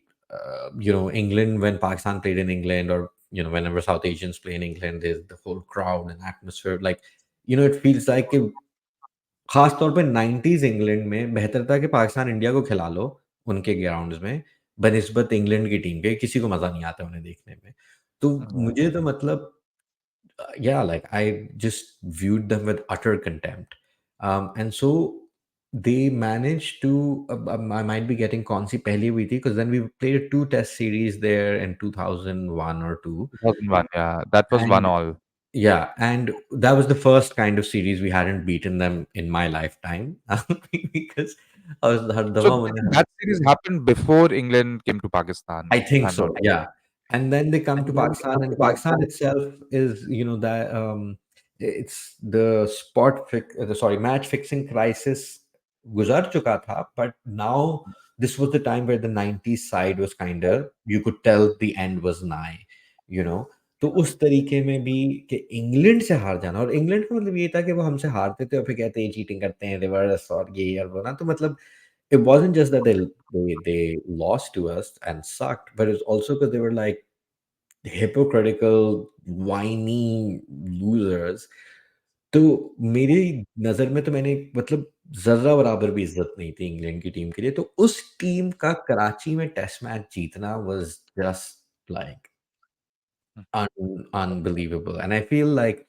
England, when Pakistan played in England or, whenever South Asians play in England, there's the whole crowd and atmosphere. Like, it feels like खास तौर पे 90s England में बेहतर था कि Pakistan India को खिला लो उनके ग्राउंड्स में बनिस्बत इंग्लैंड की टीम के किसी को मज़ा नहीं आता उन्हें देखने में। तो yeah. मुझे तो मतलब yeah, like I just viewed them with utter contempt. And so they managed to, I might be getting कौन सी पहली हुई थी, because then we played a two test series there in 2001 or 2. 2001, yeah, that was one And all. yeah, and that was the first kind of series we hadn't beaten them in my lifetime. Because I was her So दफा I मुझे think that series happened before England came to Pakistan, I if think I'm not so, wrong. yeah. And then they come And to then they Pakistan, come to and Pakistan Pakistan. itself is, that it's the sorry, match fixing crisis guzar chuka tha, but now this was the time where the 90s side was kind of, you could tell the end was nigh, you know. तो उस तरीके में भी कि England से हार जाना, और इंग्लैंड का मतलब ये था कि वो हमसे हारते थे और फिर कहते हैं चीटिंग करते हैं, रिवर्स और ये और वो ना, तो मतलब it wasn't just that they lost to us and sucked, but it's also because they were like hypocritical, whiny losers. तो मेरी नज़र में तो मैंने मतलब ज़र्रा बराबर भी इज़्ज़त नहीं थी इंग्लैंड की टीम के लिए। तो उस टीम का कराची में टेस्ट मैच जीतना was just like unbelievable, and I feel like,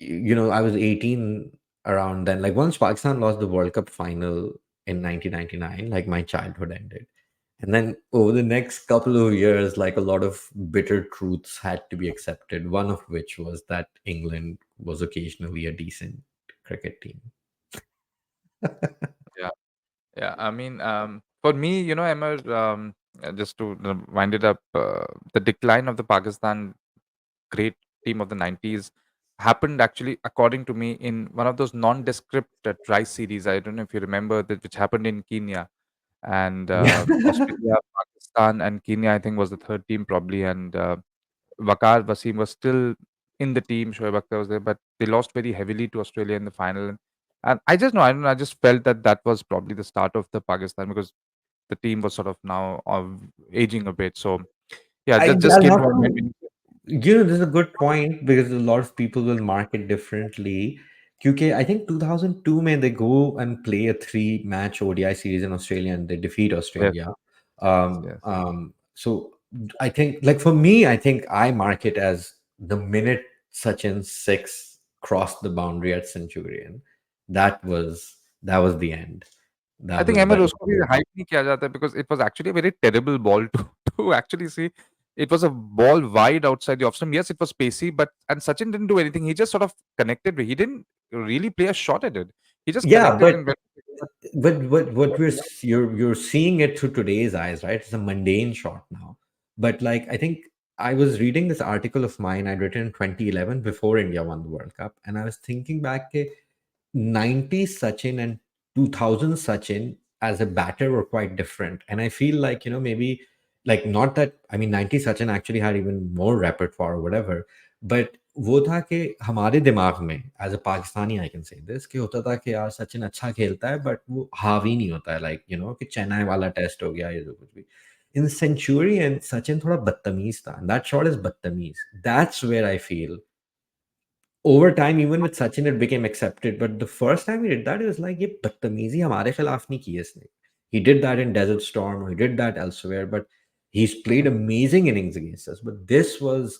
I was 18 around then. Like once Pakistan lost the World Cup final in 1999, like my childhood ended. And then over the next couple of years, like a lot of bitter truths had to be accepted. One of which was that England was occasionally a decent cricket team. Yeah, yeah. I mean, for me, Emma, just to wind it up, the decline of the Pakistan great team of the 90s happened actually, according to me, in one of those nondescript tri series. I don't know if you remember that, which happened in Kenya. And Yeah. Australia, Pakistan, and Kenya, I think, was the third team probably. And Waqar Wasim was still in the team. Shoaib Akhtar was there, but they lost very heavily to Australia in the final. And I just know, I don't know, I just felt that that was probably the start of the Pakistan, because the team was sort of now aging a bit. So yeah, I that just I'll came have to my mind. to, this is a good point because a lot of people will mark it differently. Because I think 2002 may they go and play a three-match ODI series in Australia and they defeat Yes, Australia. yes, yes. So I think, like for me, I think I mark it as the minute Sachin six crossed the boundary at Centurion. That was the end. I That think was Ahmer that. उसको भी hype नहीं किया जाता है, because it was actually a very terrible ball to to actually see. It was a ball wide outside the off stump. Yes, it was pacey, but and Sachin didn't do anything. He just sort of connected. He didn't really play a shot at it. He just Yeah, connected but and went. what you're seeing it through today's eyes, right? It's a mundane shot now. But like I think I was reading this article of mine I'd written in 2011 before India won the World Cup, and I was thinking back, 90s Sachin and 2000 Sachin as a batter were quite different. And I feel like, maybe like not that, I mean, 90s Sachin actually had even more repertoire or whatever, but वो था कि हमारे दिमाग में as a Pakistani I can say this कि होता था कि यार सचिन अच्छा खेलता है बट वो हावी नहीं होता है लाइक कि चेन्नई वाला टेस्ट हो गया ये जो कुछ भी इन सेंचुरी एंड सचिन थोड़ा बदतमीज था दैट शॉट इज बदतमीज that's where I feel over time, even with Sachin, it became accepted. But the first time he did that, it was like, ये बदतमीजी हमारे खिलाफ नहीं की इसने. He did that in Desert Storm, or he did that elsewhere, but he's played amazing innings against us. But this was,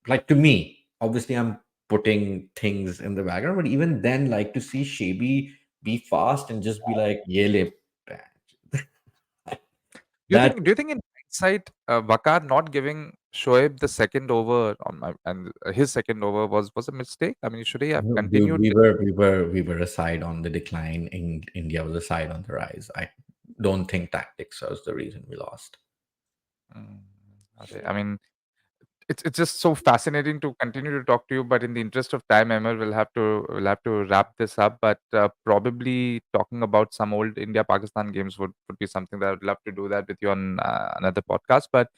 like, to me, obviously, I'm putting things in the background, but even then, like, to see Shabi be fast and just be like, ये ले, that Do you think in hindsight, Wakar not giving Shoaib the second over on and his second over was a mistake? I mean, should he have no, continued? we were a side on the decline. India was a side on the rise. I don't think tactics was the reason we lost. Mm, okay. I mean, it's just so fascinating to continue to talk to you, but in the interest of time, Emmer, we'll have to wrap this up. But probably talking about some old India Pakistan games would be something that I'd love to do that with you on another podcast. But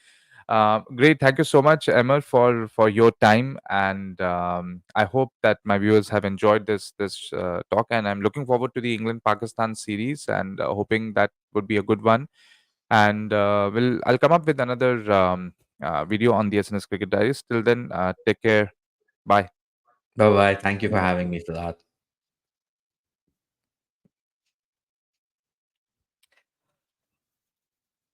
great, thank you so much, Emmer, for your time, and I hope that my viewers have enjoyed this talk, and I'm looking forward to the England Pakistan series, and hoping that would be a good one. And I'll come up with another video on the SNS Cricket Diaries. Till then, take care. Bye. Bye bye. Thank you for having me, Siddharth.